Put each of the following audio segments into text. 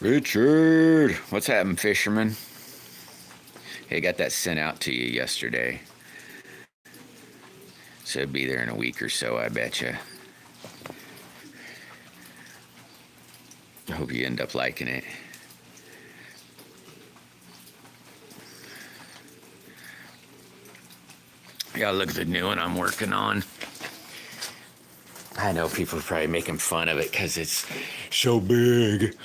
Richard, what's happening, fisherman? Hey, got that sent out to you yesterday. So it'll be there in a week or so, I betcha. I hope you end up liking it. Yeah, look at the new one I'm working on. I know people are probably making fun of it because it's so big.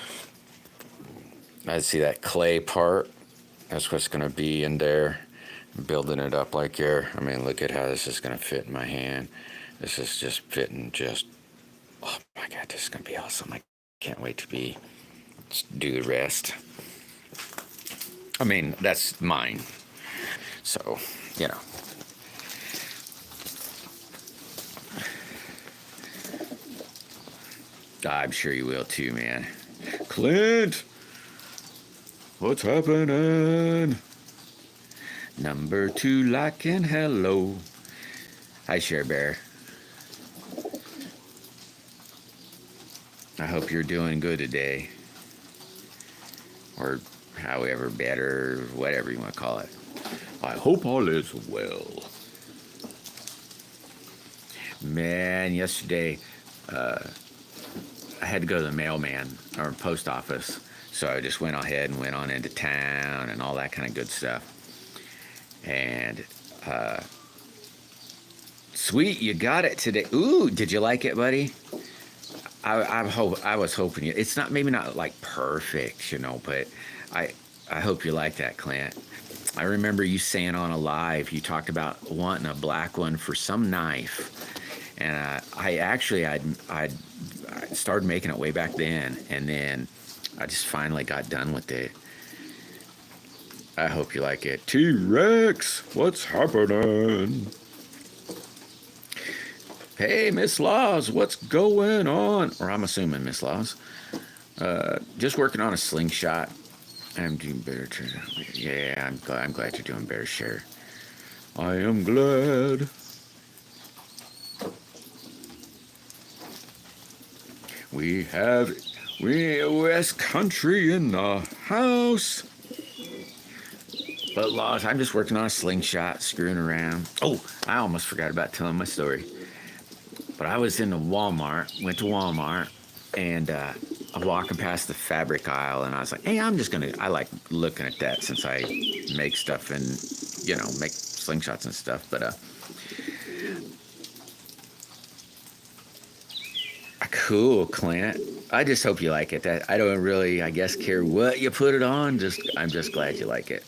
I see that clay part. That's what's going to be in there. I'm building it up like here. I mean, look at how this is going to fit in my hand. This is just fitting just... Oh my God, this is going to be awesome. I can't wait to do the rest. I mean, that's mine. So, you know. I'm sure you will too, man. Clint! What's happening? Number 2 liking hello. Hi, Share Bear. I hope you're doing good today. Or however better, whatever you want to call it. I hope all is well. Man, yesterday, I had to go to the mailman or post office. So I just went ahead and went on into town and all that kind of good stuff. And, sweet, you got it today. Ooh, did you like it, buddy? I was hoping you. It's not, maybe not like perfect, you know, but I hope you like that, Clint. I remember you saying on a live, you talked about wanting a black one for some knife. And I started making it way back then, and then I just finally got done with it. I hope you like it. T-Rex, what's happening? Hey, Miss Laws, what's going on? Or I'm assuming Miss Laws. Just working on a slingshot. I'm doing better. Yeah, I'm glad you're doing better, Share. I am glad. We have West Country in the house. But Laws, I'm just working on a slingshot, screwing around. Oh, I almost forgot about telling my story. But I was in the Walmart, went to Walmart, and I'm walking past the fabric aisle, and I was like, hey, I like looking at that since I make stuff and, you know, make slingshots and stuff. But, cool, Clint. I just hope you like it. I don't really, I guess, care what you put it on. I'm just glad you like it.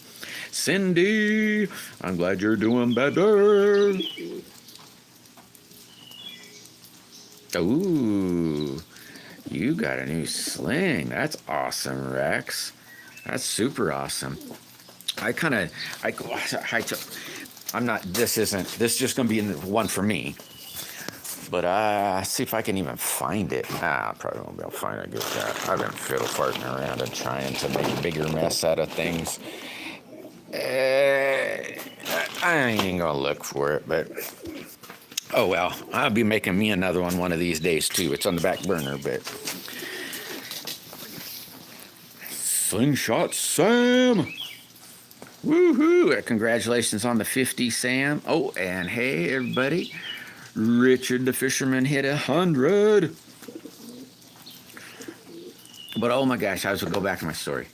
Cindy, I'm glad you're doing better. Ooh, you got a new sling. That's awesome, Rex. That's super awesome. I'm not, this is just going to be one for me. But see if I can even find it. I probably won't be able to find it. I've been fiddle farting around and trying to make a bigger mess out of things. I ain't even gonna look for it, but oh well. I'll be making me another one of these days too. It's on the back burner, but Slingshot Sam. Woohoo! Congratulations on the 50, Sam. Oh, and hey everybody. Richard the fisherman hit 100. But oh my gosh, I was gonna go back to my story.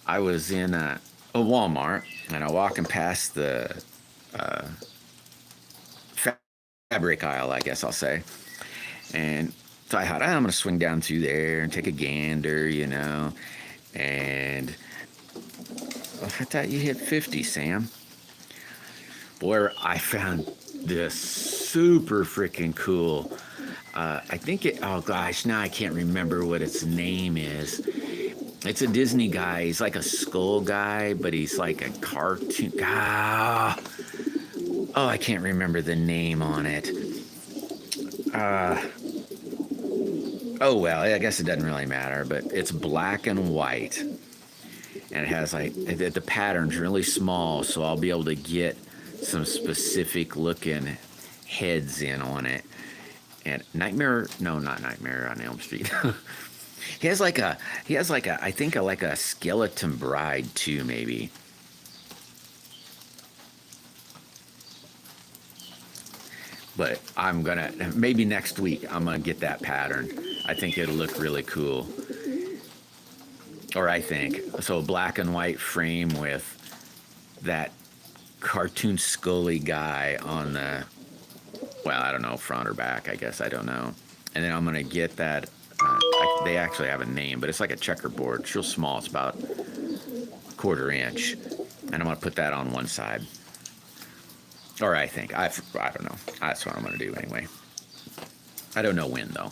I was in a Walmart and I'm walking past the fabric aisle, I guess I'll say. And so I thought, I'm gonna swing down through there and take a gander, you know. And I thought you hit 50, Sam. Boy, I found this super freaking cool. I think oh gosh, now I can't remember what its name is. It's a Disney guy. He's like a skull guy, but he's like a cartoon. Oh, I can't remember the name on it. Oh well, I guess it doesn't really matter, but it's black and white. And it has like, the pattern's really small, so I'll be able to get some specific looking heads in on it. And not Nightmare on Elm Street. He has like a I think like a skeleton bride too, maybe. But I'm gonna maybe next week I'm gonna get that pattern. I think it'll look really cool. Or I think so, black and white frame with that cartoon Scully guy on the, well, I don't know, front or back, I guess, I don't know. And then I'm gonna get that. They actually have a name, but it's like a checkerboard. It's real small. It's about a quarter inch, and I'm gonna put that on one side. Or I think I don't know. That's what I'm gonna do anyway. I don't know when though.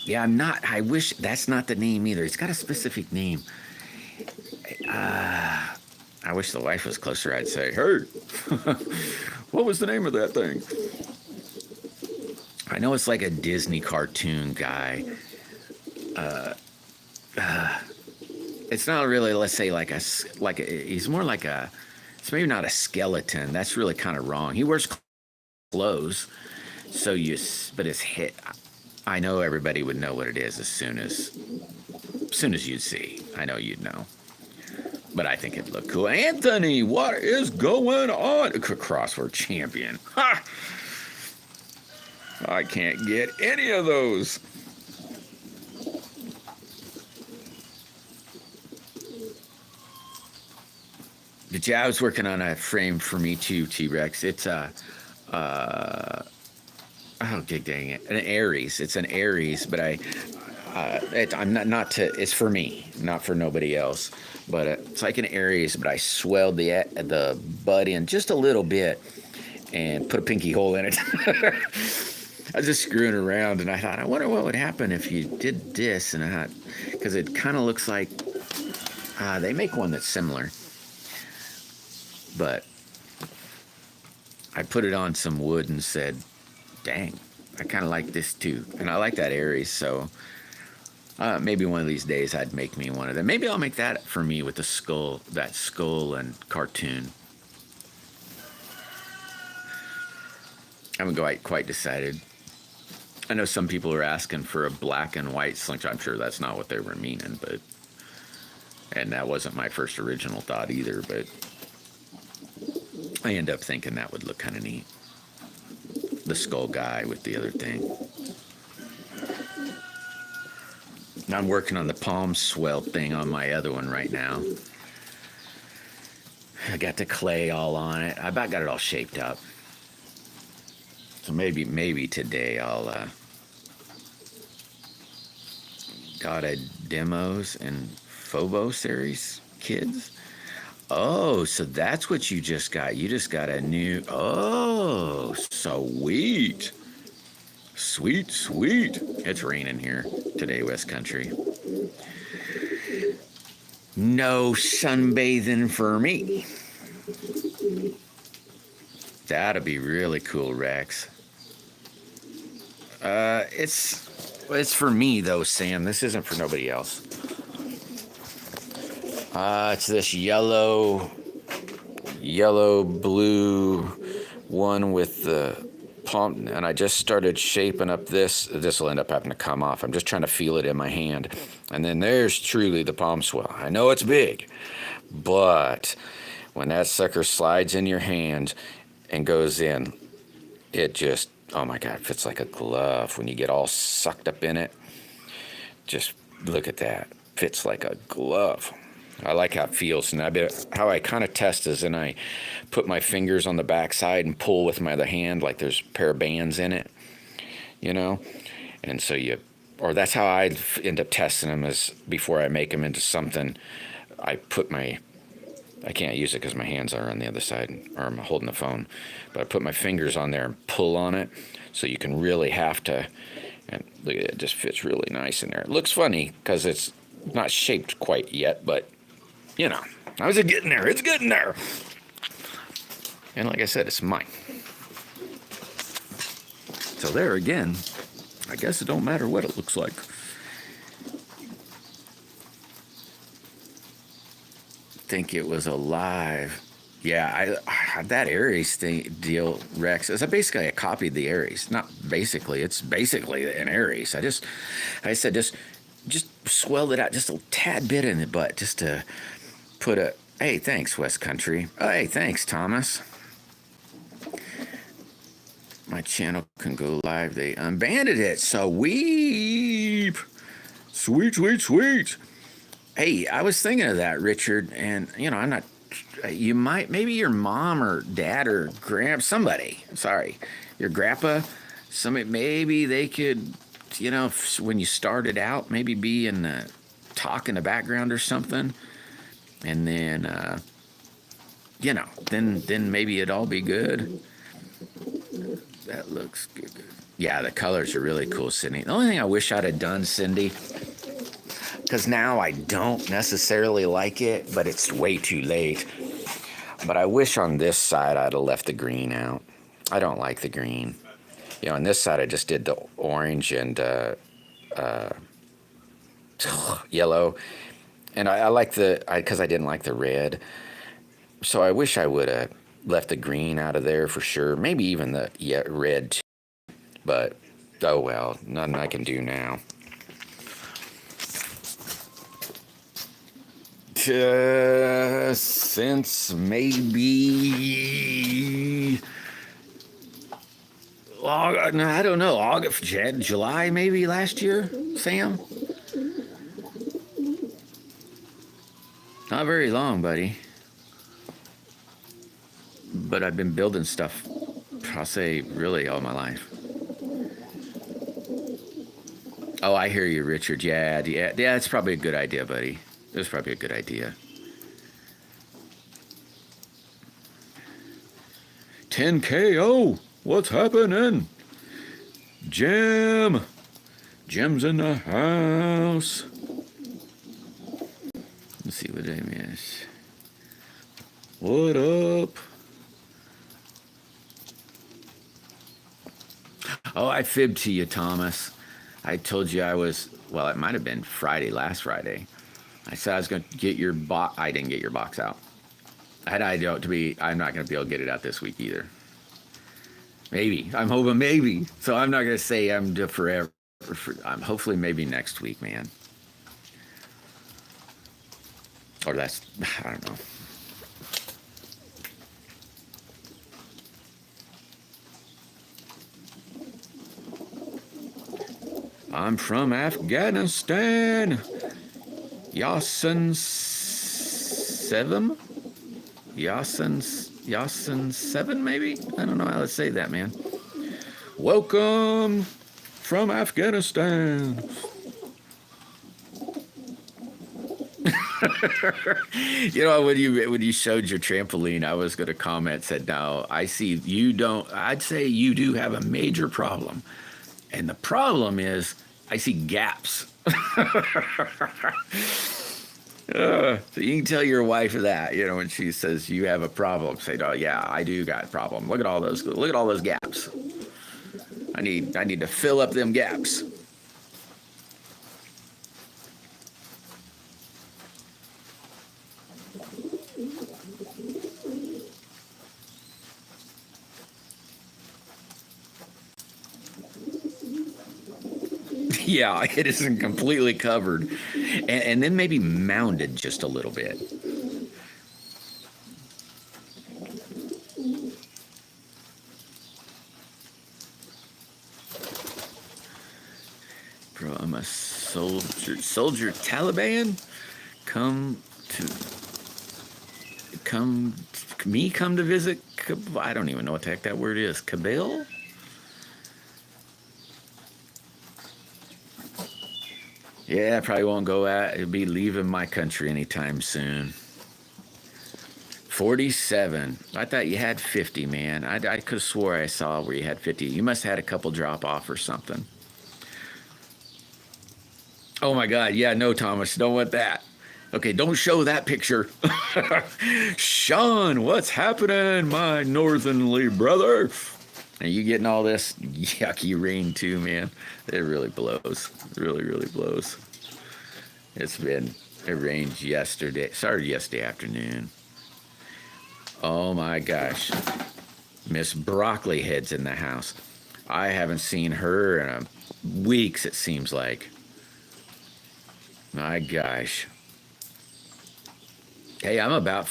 Yeah, I'm not. I wish that's not the name either. It's got a specific name. I wish the wife was closer. I'd say, hey, what was the name of that thing? I know it's like a Disney cartoon guy. It's not really, let's say, he's more like a, it's maybe not a skeleton. That's really kind of wrong. He wears clothes, but his head, I know everybody would know what it is as soon as you'd see. I know you'd know. But I think it'd look cool. Anthony, what is going on? Crossword champion. Ha! I can't get any of those. But yeah, I was working on a frame for me too, T-Rex. It's oh, dang it, an Aries. It's an Aries, but I'm not to. It's for me, not for nobody else. But it's like an Aries, but I swelled the butt in just a little bit and put a pinky hole in it. I was just screwing around, and I thought, I wonder what would happen if you did this, and I thought, because it kind of looks like they make one that's similar, but I put it on some wood and said, dang, I kind of like this too, and I like that Aries, so maybe one of these days I'd make me one of them. Maybe I'll make that for me with the skull, that skull and cartoon. I haven't quite decided. I know some people are asking for a black and white slingshot. I'm sure that's not what they were meaning, and that wasn't my first original thought either, but I end up thinking that would look kind of neat. The skull guy with the other thing. I'm working on the palm swell thing on my other one right now. I got the clay all on it. I about got it all shaped up. So maybe today I'll got a demos and Phobo series kids. Oh, so that's what you just got. You just got a new. Oh, sweet. Sweet. It's raining here today, West Country. No sunbathing for me. That'd be really cool, Rex. It's for me though, Sam. This isn't for nobody else. It's this yellow blue one with the palm, and I just started shaping up this. This will end up having to come off. I'm just trying to feel it in my hand. And then there's truly the palm swell. I know it's big, but when that sucker slides in your hand and goes in, it just, oh my God, fits like a glove when you get all sucked up in it. Just look at that. Fits like a glove. I like how it feels, and how I kind of test is, and I put my fingers on the backside and pull with my other hand like there's a pair of bands in it, you know? And so or that's how I end up testing them, is before I make them into something, I can't use it because my hands are on the other side, or I'm holding the phone, but I put my fingers on there and pull on it, so you can really have to, and look at it, it just fits really nice in there. It looks funny because it's not shaped quite yet, but you know, how's it getting there? It's getting there. And like I said, it's mine. So there again, I guess it don't matter what it looks like. Think it was alive. Yeah, that Aries thing deal, Rex, is basically I copied the Aries. Not basically, it's basically an Aries. I said just swelled it out just a tad bit in the butt, just to put a. Hey, thanks, West Country. Oh, hey, thanks, Thomas. My channel can go live. They unbanned it. Sweet, sweet, sweet, sweet. Hey, I was thinking of that, Richard, and I'm not. You might, maybe your mom or dad or somebody. Sorry, your grandpa. Somebody, maybe they could, when you started out, maybe be in the talk in the background or something, and then, then maybe it'd all be good. That looks good. Yeah, the colors are really cool, Cindy. The only thing I wish I'd have done, Cindy, because now I don't necessarily like it, but it's way too late. But I wish on this side I'd have left the green out. I don't like the green. On this side I just did the orange and yellow. And I like because I didn't like the red. So I wish I would have left the green out of there for sure. Maybe even the red too. But, oh well, nothing I can do now. Since maybe I don't know, August, July maybe last year, Sam. Not very long, buddy. But I've been building stuff, I'll say, really all my life. Oh, I hear you, Richard. Yeah, it's probably a good idea, buddy. It was probably a good idea. 10K. Oh, what's happening? Jim's in the house. Let's see what I miss. What up? Oh, I fibbed to you, Thomas. I told you I was, well, it might have been last Friday. I said I was going to get your box. I didn't get your box out. I'm not going to be able to get it out this week either. Maybe. I'm hoping maybe. So I'm not going to say I'm forever. I'm hopefully maybe next week, man. Or I don't know. I'm from Afghanistan. Yasin 7? Yasin 7, maybe? I don't know how to say that, man. Welcome from Afghanistan. When you showed your trampoline, I was going to comment, said, no, I see you don't, I'd say you do have a major problem. And the problem is, I see gaps. So you can tell your wife that, when she says you have a problem, say, oh yeah, I do got a problem. Look at all those gaps. I need to fill up them gaps. Yeah, it isn't completely covered. And then maybe mounded just a little bit. Bro, I'm a soldier Taliban? Come to visit? I don't even know what the heck that word is. Kabul? Yeah, I probably won't be leaving my country anytime soon. 47. I thought you had 50, man. I could have swore I saw where you had 50. You must have had a couple drop off or something. Oh my God. Yeah, no, Thomas, don't want that. Okay, don't show that picture. Sean, what's happening, my northernly brother? Are you getting all this yucky rain too, man? It really blows. It really, really blows. It rained yesterday. Started yesterday afternoon. Oh my gosh. Miss Broccoli Head's in the house. I haven't seen her in weeks, it seems like. My gosh. Hey, I'm about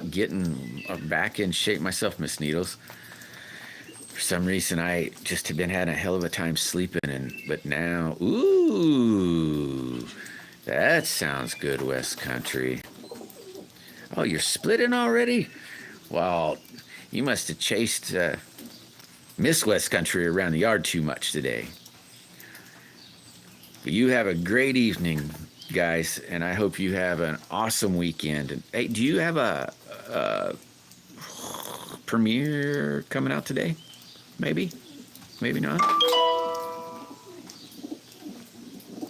getting back in shape myself, Miss Needles. For some reason, I just have been having a hell of a time sleeping, but now, ooh, that sounds good, West Country. Oh, you're splitting already? Well, you must have chased Miss West Country around the yard too much today. But you have a great evening, guys, and I hope you have an awesome weekend. And hey, do you have a premiere coming out today? Maybe, maybe not.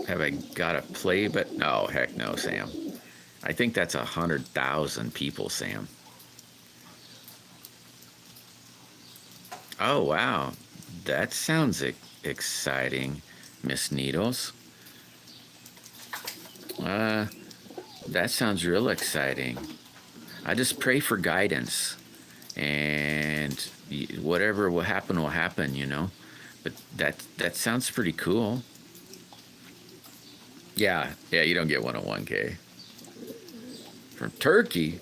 Have I got a play? But no, heck no, Sam. I think that's 100,000 people, Sam. Oh wow, that sounds exciting, Miss Needles. That sounds real exciting. I just pray for guidance, and whatever will happen, you know. But that sounds pretty cool. Yeah, you don't get 101K from Turkey.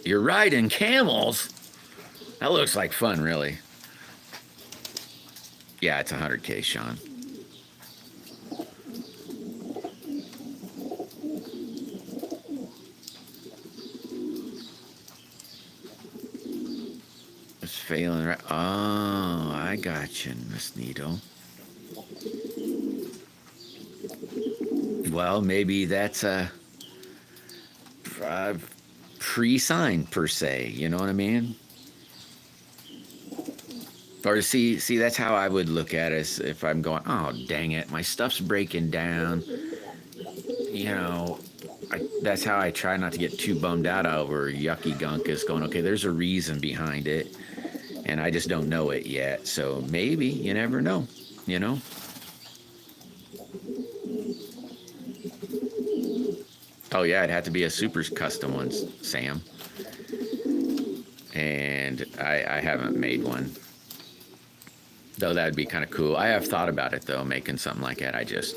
You're riding camels. That looks like fun, really. Yeah, it's 100K, Sean. It's failing right. Oh, I got you, Miss Needle. Well, maybe that's a pre-sign per se. You know what I mean? Or see, that's how I would look at it. If I'm going, oh dang it, my stuff's breaking down. You know, that's how I try not to get too bummed out over yucky gunk. Is going, okay, there's a reason behind it, and I just don't know it yet. So maybe you never know. You know. Oh yeah, it had to be a super custom one, Sam. And I haven't made one. Though that'd be kind of cool. I have thought about it though, making something like that. I just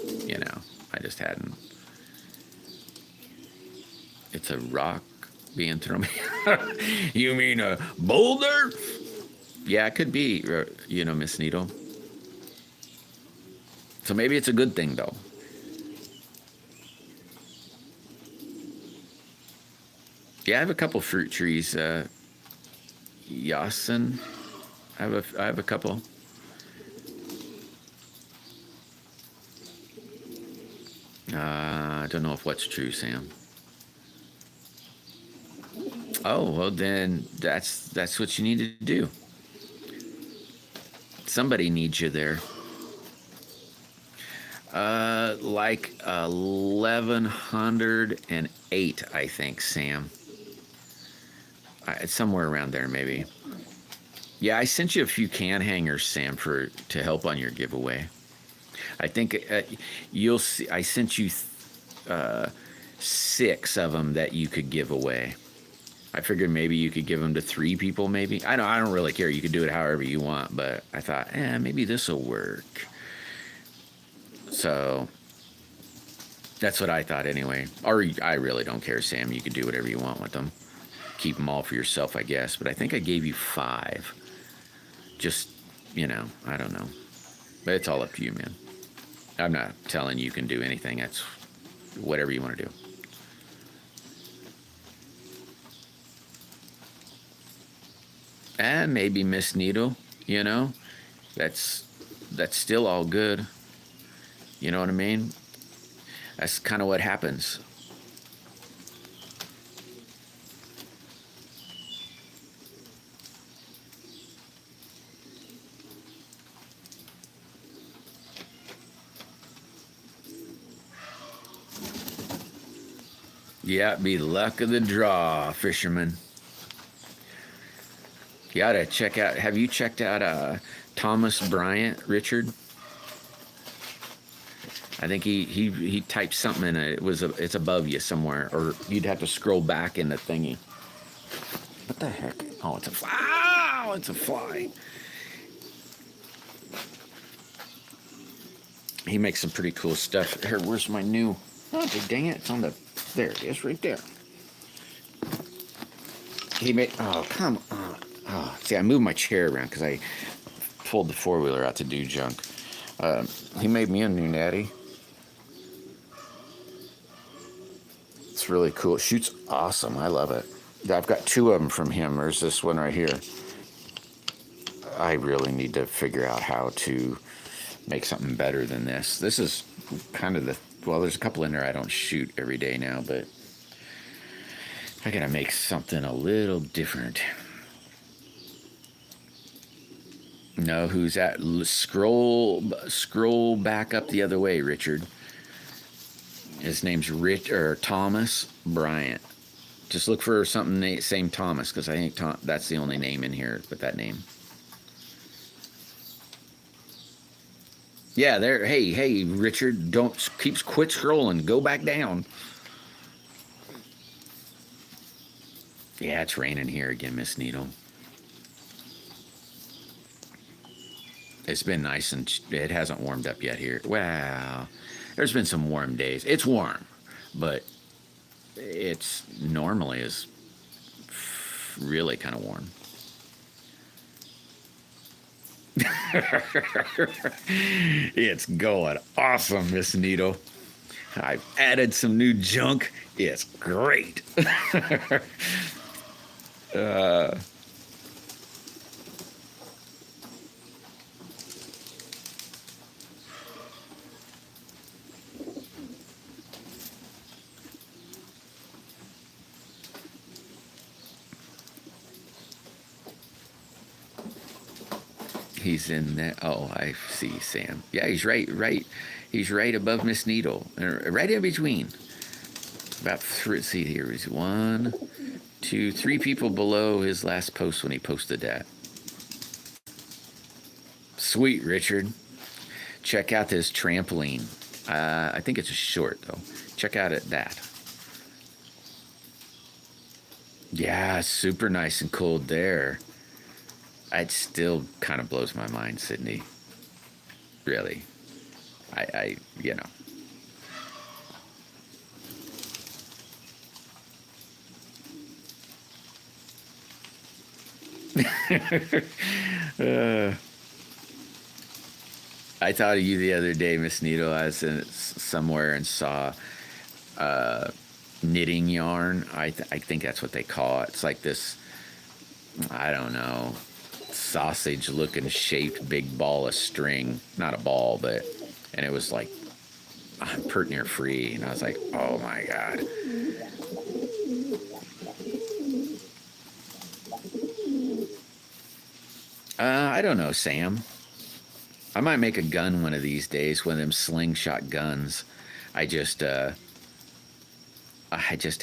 hadn't. It's a rock being thrown. You mean a boulder? Yeah, it could be, Miss Needle. So maybe it's a good thing though. Yeah, I have a couple fruit trees. Yasin. I have a couple. I don't know if what's true, Sam. Oh, well then that's what you need to do. Somebody needs you there. Like 1108, I think, Sam. Somewhere around there, maybe. Yeah, I sent you a few can hangers, Sam, to help on your giveaway. I think you'll see. I sent you 6 of them that you could give away. I figured maybe you could give them to 3 people. Maybe I don't really care. You could do it however you want. But I thought, maybe this will work. So that's what I thought anyway. Or I really don't care, Sam. You could do whatever you want with them. Keep them all for yourself, I guess. But I think I gave you 5. Just I don't know. But it's all up to you, man. I'm not telling you can do anything. That's whatever you want to do. And maybe Miss Needle, that's still all good. You know what I mean? That's kind of what happens. Yeah, be luck of the draw, fisherman. You ought to check out. Have you checked out Thomas Bryant, Richard? I think he typed something in it. It's above you somewhere, or you'd have to scroll back in the thingy. What the heck? Oh, it's a fly. Oh, it's a fly. He makes some pretty cool stuff. Here, where's my new? Oh, dang it! It's on the. There it is, right there. He made. Oh, come on. Oh, see, I moved my chair around because I pulled the four-wheeler out to do junk. He made me a new natty. It's really cool. It shoots awesome. I love it. I've got two of them from him. There's this one right here. I really need to figure out how to make something better than this. This is kind of the... Well, there's a couple in there I don't shoot every day now, but I gotta make something a little different. No, who's that? Scroll back up the other way, Richard. His name's Thomas Bryant. Just look for something same Thomas, because I think that's the only name in here with that name. Yeah, there. Hey, Richard, quit scrolling. Go back down. Yeah, it's raining here again, Miss Needle. It's been nice, and it hasn't warmed up yet here. Wow, there's been some warm days. It's warm, but it's normally is really kind of warm. It's going awesome, Miss Needle. I've added some new junk. It's great. He's in that. Oh, I see Sam. Yeah, he's right. He's right above Miss Needle. Right in between. About three. Let's see here. He's 1, 2, 3 people below his last post when he posted that. Sweet, Richard. Check out this trampoline. I think it's a short, though. Check out that. Yeah, super nice and cold there. It still kind of blows my mind, Sydney. Really. I you know. I thought of you the other day, Miss Needle. I was somewhere and saw knitting yarn. I think that's what they call it. It's like this, I don't know, sausage looking shaped big ball of string. Not a ball, but, and it was like pert near free, and I was like, oh my god. I don't know, Sam. I might make a gun one of these days, one of them slingshot guns. I just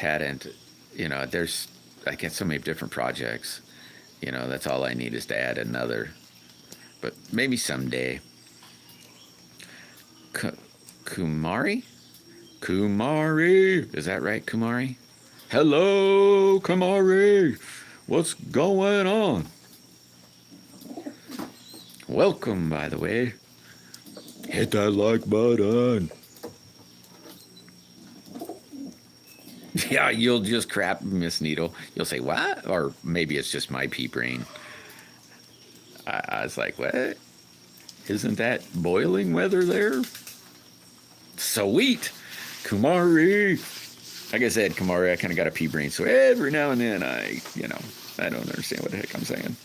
hadn't, you know, I get so many different projects. You know, that's all I need is to add another. But maybe someday. Kumari? Kumari! Is that right, Kumari? Hello, Kumari! What's going on? Welcome, by the way. Hit that like button. Yeah, you'll just crap, Miss Needle. You'll say, what? Or maybe it's just my pea brain. I was like, what? Isn't that boiling weather there? Sweet. Kumari. Like I said, Kumari, I kind of got a pea brain. So every now and then I don't understand what the heck I'm saying.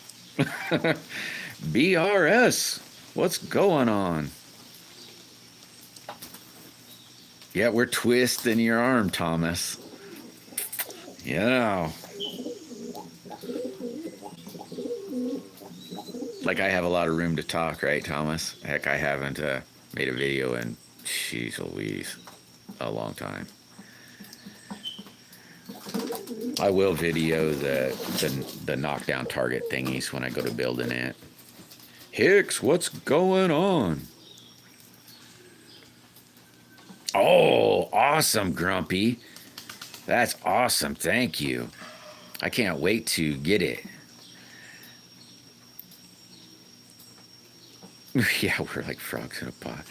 BRS. What's going on? Yeah, we're twisting your arm, Thomas. Yeah. Like I have a lot of room to talk, right, Thomas? Heck, I haven't made a video in, jeez Louise, a long time. I will video the knockdown target thingies when I go to build an ant. Hicks, what's going on? Oh, awesome, Grumpy. That's awesome. Thank you. I can't wait to get it. Yeah, we're like frogs in a pot.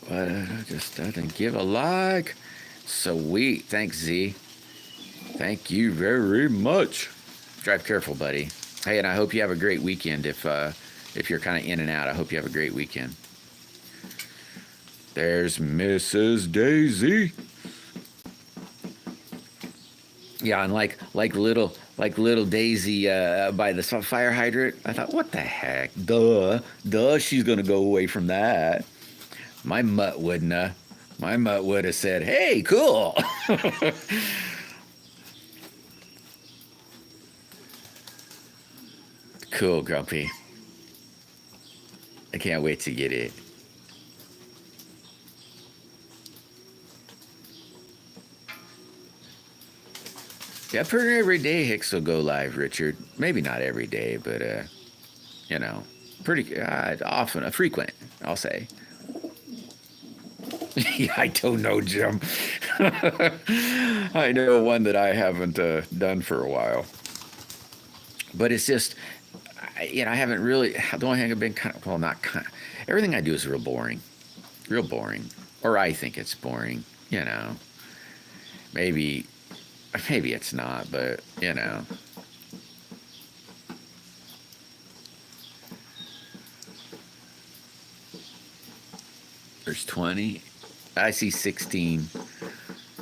But just doesn't give a like. Sweet. Thanks, Z. Thank you very much. Drive careful, buddy. Hey, and I hope you have a great weekend. If you're kind of in and out, I hope you have a great weekend. There's Mrs. Daisy. Yeah, and like little Daisy by the fire hydrant. I thought, what the heck? Duh, she's gonna go away from that. My mutt wouldn't have. My mutt would have said, "Hey, cool." Cool, Grumpy. I can't wait to get it. Yeah, pretty every day Hicks will go live, Richard. Maybe not every day, but you know, pretty often, frequent, I'll say. Yeah, I don't know, Jim. I know one that I haven't done for a while, but it's just, I haven't really. The only thing I've been not kind of. Everything I do is real boring, or I think it's boring. Maybe it's not, but There's 20. I see 16.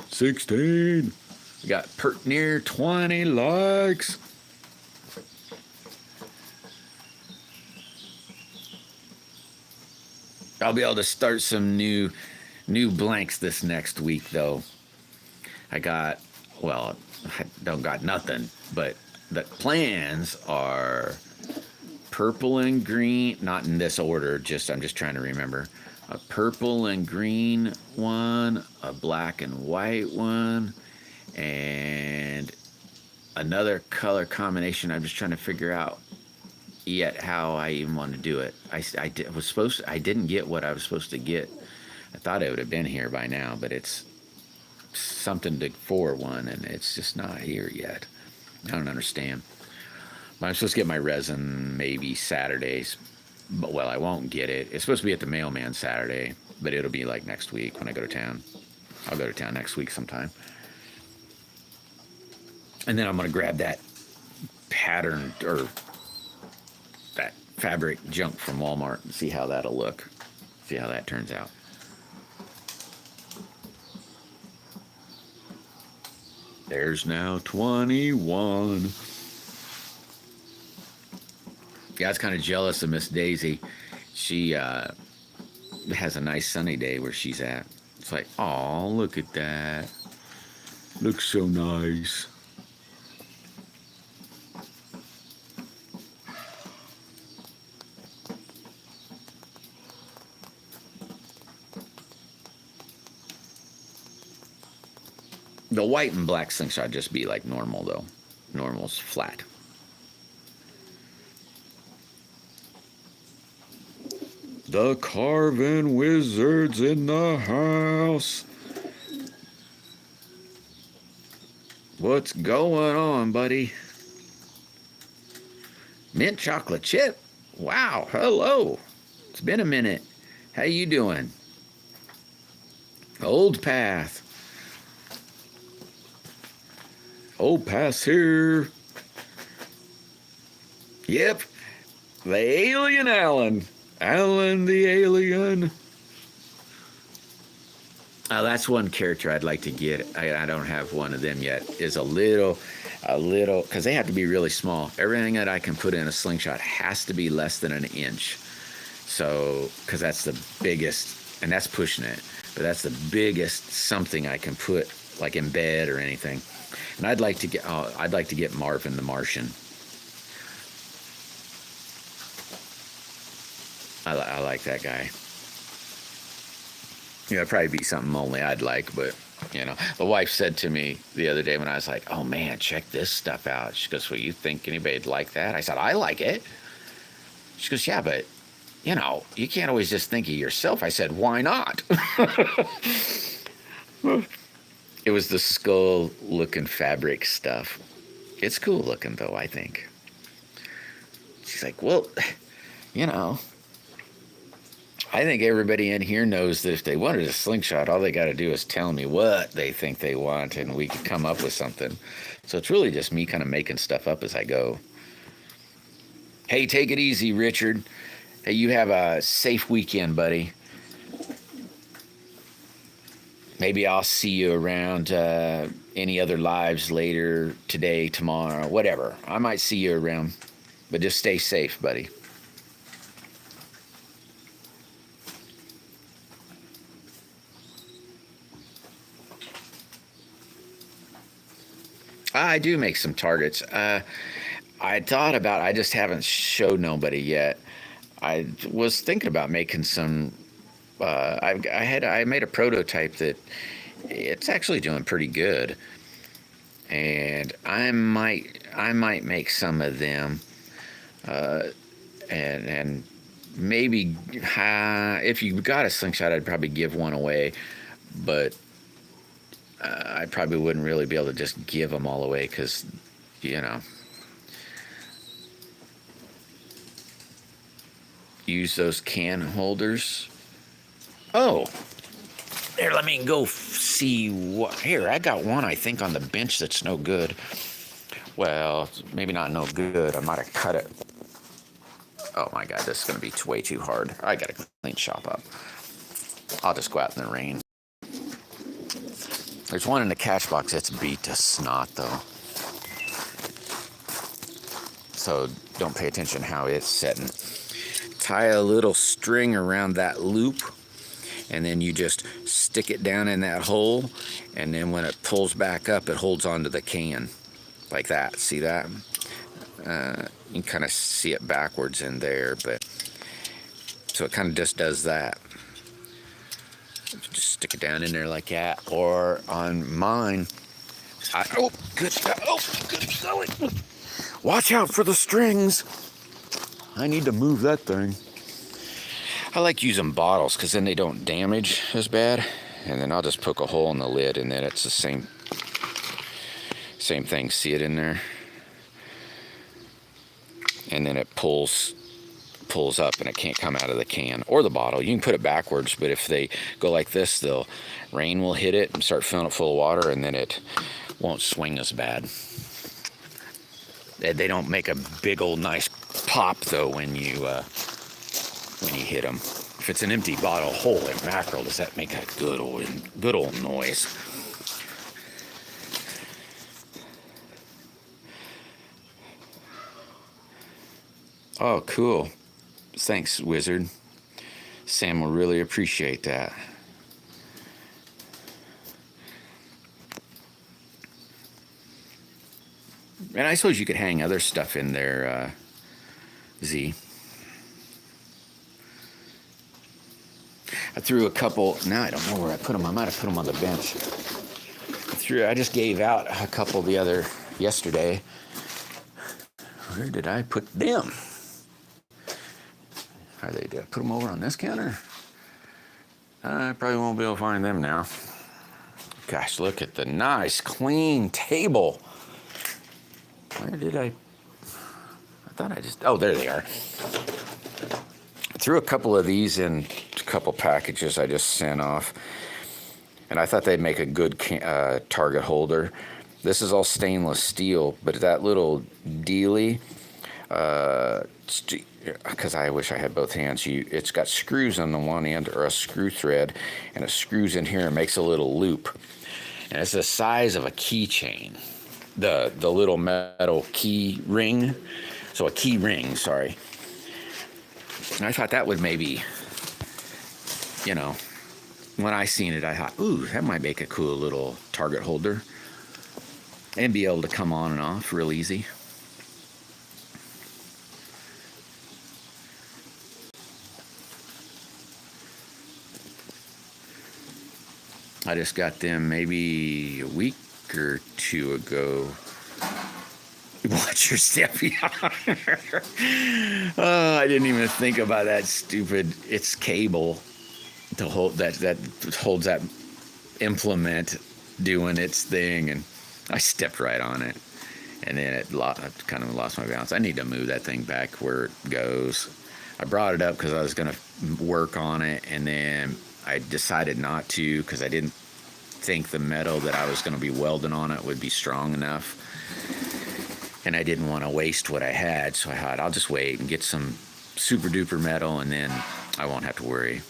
16. We got pert near 20 likes. I'll be able to start some new blanks this next week, though. I don't got nothing, but the plans are purple and green, not in this order, I'm just trying to remember. A purple and green one, a black and white one, and another color combination. I'm just trying to figure out yet how I even want to do it. I didn't get what I was supposed to get. I thought it would have been here by now, but it's something for one, and it's just not here yet. I don't understand. But I'm supposed to get my resin maybe Saturdays. But, well, I won't get it. It's supposed to be at the mailman Saturday, but it'll be like next week when I go to town. I'll go to town next week sometime. And then I'm going to grab that pattern or that fabric junk from Walmart and see how that'll look. See how that turns out. There's now 21. Yeah, I was kind of jealous of Miss Daisy. She has a nice sunny day where she's at. It's like, oh, look at that. Looks so nice. The white and black slingshot just be like normal, though. Normal's flat. The carving wizards in the house. What's going on, buddy? Mint chocolate chip. Wow, hello. It's been a minute. How you doing? Old Path. Old Path's here. Yep. The alien Alan. Alan the alien. That's one character I'd like to get. I don't have one of them yet. Is a little, because they have to be really small. Everything that I can put in a slingshot has to be less than an inch. So, because that's the biggest, and that's pushing it, but that's the biggest something I can put, like in bed or anything. And I'd like to get Marvin the Martian. I like that guy. It'd probably be something only I'd like, but The wife said to me the other day when I was like, "Oh man, check this stuff out." She goes, "Well, you think anybody'd like that?" I said, "I like it." She goes, "Yeah, but you can't always just think of yourself." I said, "Why not?" It was the skull looking fabric stuff. It's cool looking though, I think. She's like, "Well, you know, I think everybody in here knows that if they wanted a slingshot, all they got to do is tell me what they think they want, and we could come up with something." So it's really just me kind of making stuff up as I go. Hey, take it easy, Richard. Hey, you have a safe weekend, buddy. Maybe I'll see you around any other lives later, today, tomorrow, whatever. I might see you around, but just stay safe, buddy. I do make some targets. I thought about, I just haven't showed nobody yet. I was thinking about making some. I made a prototype that it's actually doing pretty good, and I might make some of them, and maybe if you got a slingshot, I'd probably give one away, but I probably wouldn't really be able to just give them all away because, use those can holders. Oh, here, let me go see what. Here, I got one, I think, on the bench that's no good. Well, maybe not no good. I might have cut it. Oh my God, this is going to be way too hard. I got to clean shop up. I'll just go out in the rain. There's one in the catch box that's beat to snot, though. So don't pay attention how it's setting. Tie a little string around that loop, and then you just stick it down in that hole, and then when it pulls back up, it holds onto the can like that. See that? You can kind of see it backwards in there, but so it kind of just does that. Just stick it down in there like that. Or on mine, good golly. Watch out for the strings. I need to move that thing. I like using bottles because then they don't damage as bad. And then I'll just poke a hole in the lid, and then it's the same thing. See it in there? And then it pulls up, and it can't come out of the can or the bottle. You can put it backwards, but if they go like this, rain will hit it and start filling it full of water, and then it won't swing as bad. They don't make a big old nice pop though when you hit them. If it's an empty bottle, holy mackerel, does that make a good old noise. Oh, cool. Thanks, Wizard. Sam will really appreciate that. And I suppose you could hang other stuff in there, Z. I threw a couple. Now I don't know where I put them. I might have put them on the bench. I just gave out a couple yesterday. Where did I put them? Did I put them over on this counter? I probably won't be able to find them now. Gosh, look at the nice, clean table. Where did I thought I just... Oh, there they are. I threw a couple of these in a couple packages I just sent off. And I thought they'd make a good target holder. This is all stainless steel, but that little dealie... because I wish I had both hands. It's got screws on the one end, or a screw thread, and it screws in here and makes a little loop. And it's the size of a keychain. The little metal key ring. So a key ring, sorry. And I thought that would maybe, when I seen it, I thought, ooh, that might make a cool little target holder. And be able to come on and off real easy. I just got them maybe a week or two ago. Watch your step. Oh, I didn't even think about that stupid. It's cable to hold that holds that implement doing its thing, and I stepped right on it, and then I kind of lost my balance. I need to move that thing back where it goes. I brought it up because I was going to work on it, and then I decided not to because I didn't think the metal that I was going to be welding on it would be strong enough, and I didn't want to waste what I had, so I thought I'll just wait and get some super duper metal, and then I won't have to worry.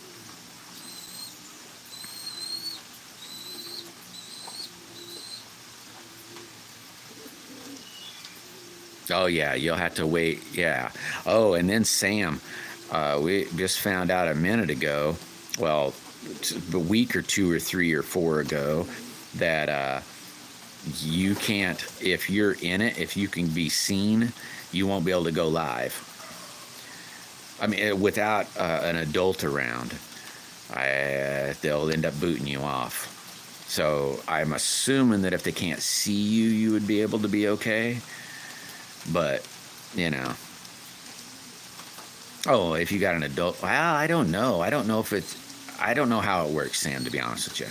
Oh yeah, you'll have to wait. Yeah. Oh, and then Sam, we just found out a minute ago, well, a week or 2 or 3 or 4 ago, that you can't, if you're in it, if you can be seen, you won't be able to go live. I mean, without an adult around, they'll end up booting you off. So I'm assuming that if they can't see you, you would be able to be okay. But, you know. Oh, if you got an adult, well, I don't know. I don't know how it works, Sam, to be honest with you.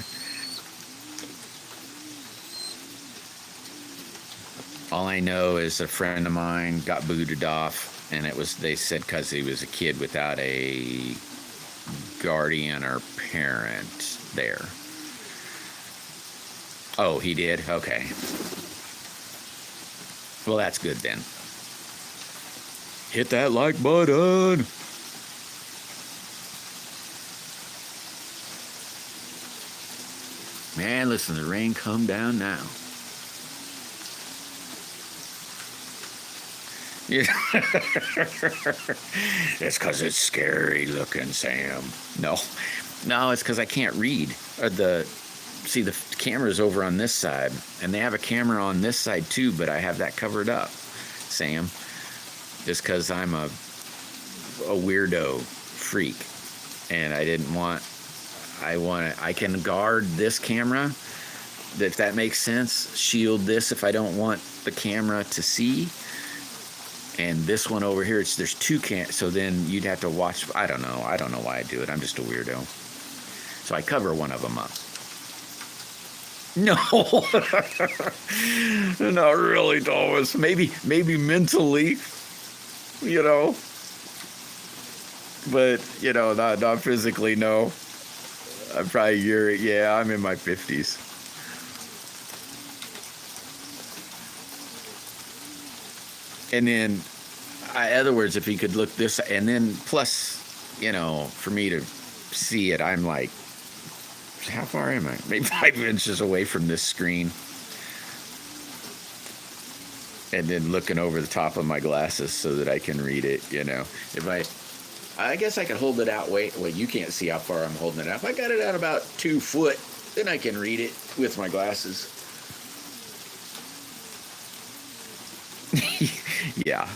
All I know is a friend of mine got booted off, and they said because he was a kid without a guardian or parent there. Oh, he did? Okay. Well, that's good then. Hit that like button. Man, listen, the rain come down now. Yeah. It's because it's scary looking, Sam. No, it's because I can't read. See, the camera's over on this side, and they have a camera on this side too, but I have that covered up, Sam, just because I'm a weirdo freak, and I can guard this camera, if that makes sense, shield this if I don't want the camera to see, and this one over here, there's two so then you'd have to watch. I don't know why I do it. I'm just a weirdo, so I cover one of them up. No, not really, Thomas. Maybe mentally, but not physically. No, I'm probably I'm in my 50s. And then, in other words, if you could look this, and then plus, for me to see it, I'm like, how far am I? Maybe 5 inches away from this screen. And then looking over the top of my glasses so that I can read it, If I guess I could hold it out, well, you can't see how far I'm holding it out. If I got it out about 2 foot, then I can read it with my glasses. Yeah,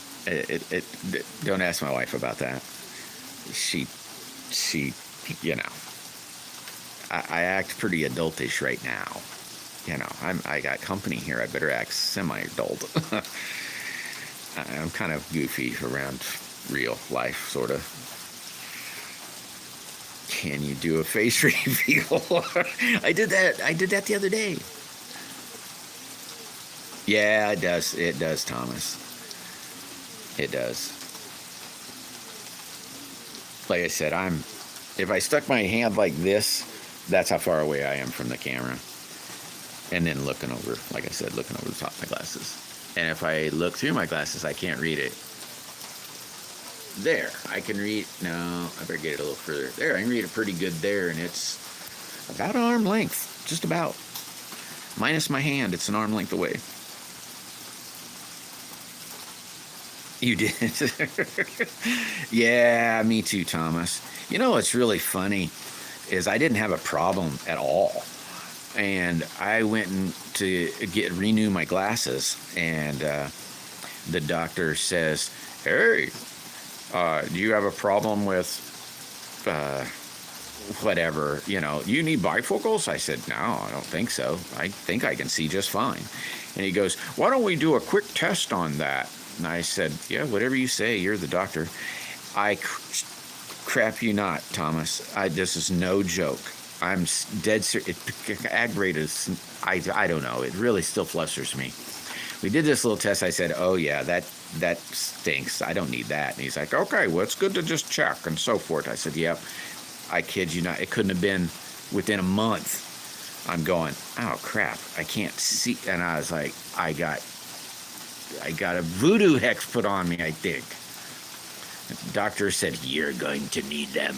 don't ask my wife about that. She, I act pretty adultish right now. I got company here. I better act semi-adult. I'm kind of goofy around real life, sort of. Can you do a face reveal? I did that the other day. Yeah, it does. It does, Thomas. It does. Like I said, if I stuck my hand like this, that's how far away I am from the camera. And then looking over the top of my glasses. And if I look through my glasses, I can't read it. There, I can read. No, I better get it a little further. There, I can read it pretty good there, and it's about an arm length, just about. Minus my hand, it's an arm length away. You did? Yeah, me too, Thomas. What's really funny is I didn't have a problem at all. And I went to renew my glasses, and the doctor says, "Hey, do you have a problem with whatever, you need bifocals? I said, no, I don't think so. I think I can see just fine. And he goes, why don't we do a quick test on that? And I said, yeah, whatever you say, you're the doctor. Crap you not, Thomas. This is no joke. I'm dead serious. Aggravated. I don't know. It really still flusters me. We did this little test. I said, oh, yeah, that stinks. I don't need that. And he's like, okay, well, it's good to just check and so forth. I said, yep. I kid you not. It couldn't have been within a month. I'm going, oh, crap. I can't see. And I was like, I got a voodoo hex put on me, I think. The doctor said, you're going to need them.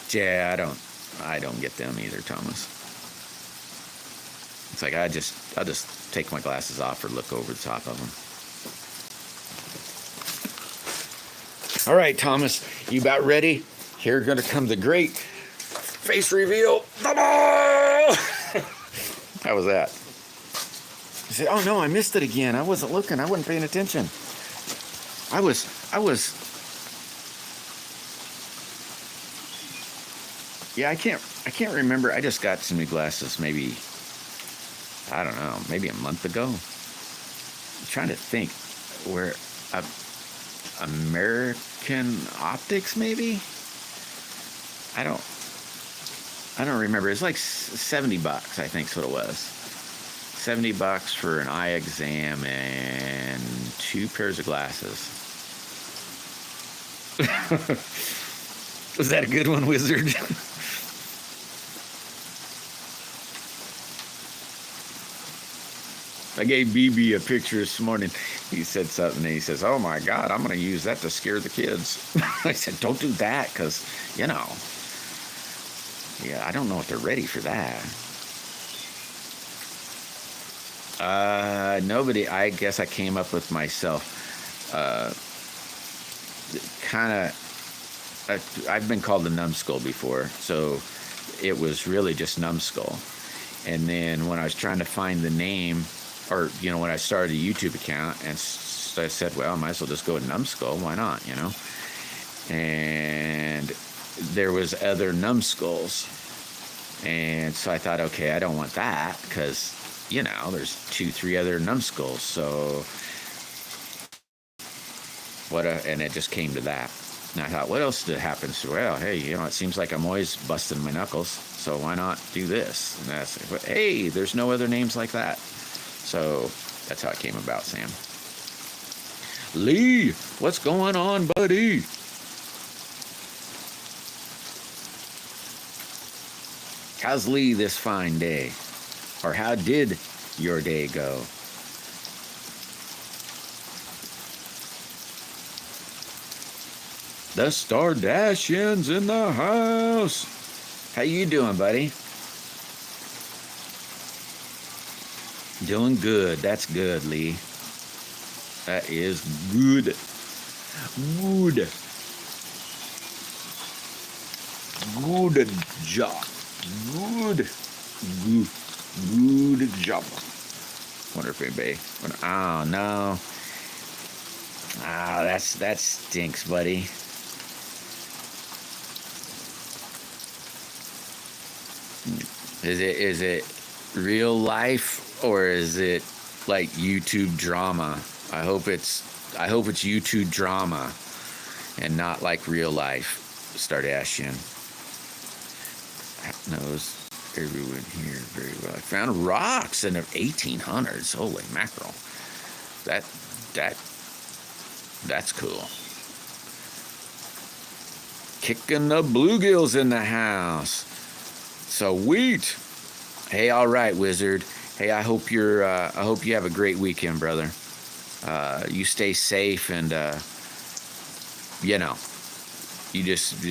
Yeah, I don't get them either, Thomas. It's like I'll just take my glasses off or look over the top of them. All right, Thomas, you about ready? Here gonna come the great face reveal. How was that? You say, oh no, I missed it again. I wasn't looking. I wasn't paying attention. I was. Yeah, I can't remember. I just got some new glasses. Maybe, I don't know. Maybe a month ago. I'm trying to think where American Optics maybe. I don't remember. It's like $70, I think is what it was. $70 for an eye exam and 2 pairs of glasses. Was that a good one, Wizard? I gave BB a picture this morning. He said something, and he says, oh my God, I'm going to use that to scare the kids. I said, don't do that, because, yeah, I don't know if they're ready for that. Nobody, I guess I came up with myself. I've been called the Numbskull before, so it was really just Numbskull. And then when I was trying to find the name, or, when I started a YouTube account, and I said, well, I might as well just go with Numbskull. Why not, And there was other Numbskulls. And so I thought, okay, I don't want that, because, there's 2-3 other Numbskulls. So, and it just came to that. And I thought, what else happens? So, well, hey, it seems like I'm always busting my knuckles, so why not do this? And hey, there's no other names like that. So that's how it came about, Sam. Lee, what's going on, buddy? How's Lee this fine day? Or how did your day go? The Stardashians in the house. How you doing, buddy? Doing good. That's good, Lee. That is good. Good. Good job. Good job. Wonder if anybody. Oh no. Ah, that stinks, buddy. Is it real life or is it like YouTube drama? I hope it's YouTube drama and not like real life. Stardashian. That knows everyone here very well. I found rocks in the 1800s. Holy mackerel. That's cool. Kicking the bluegills in the house. Sweet. Hey, all right, Wizard. Hey, I hope you have a great weekend, brother. You stay safe and you just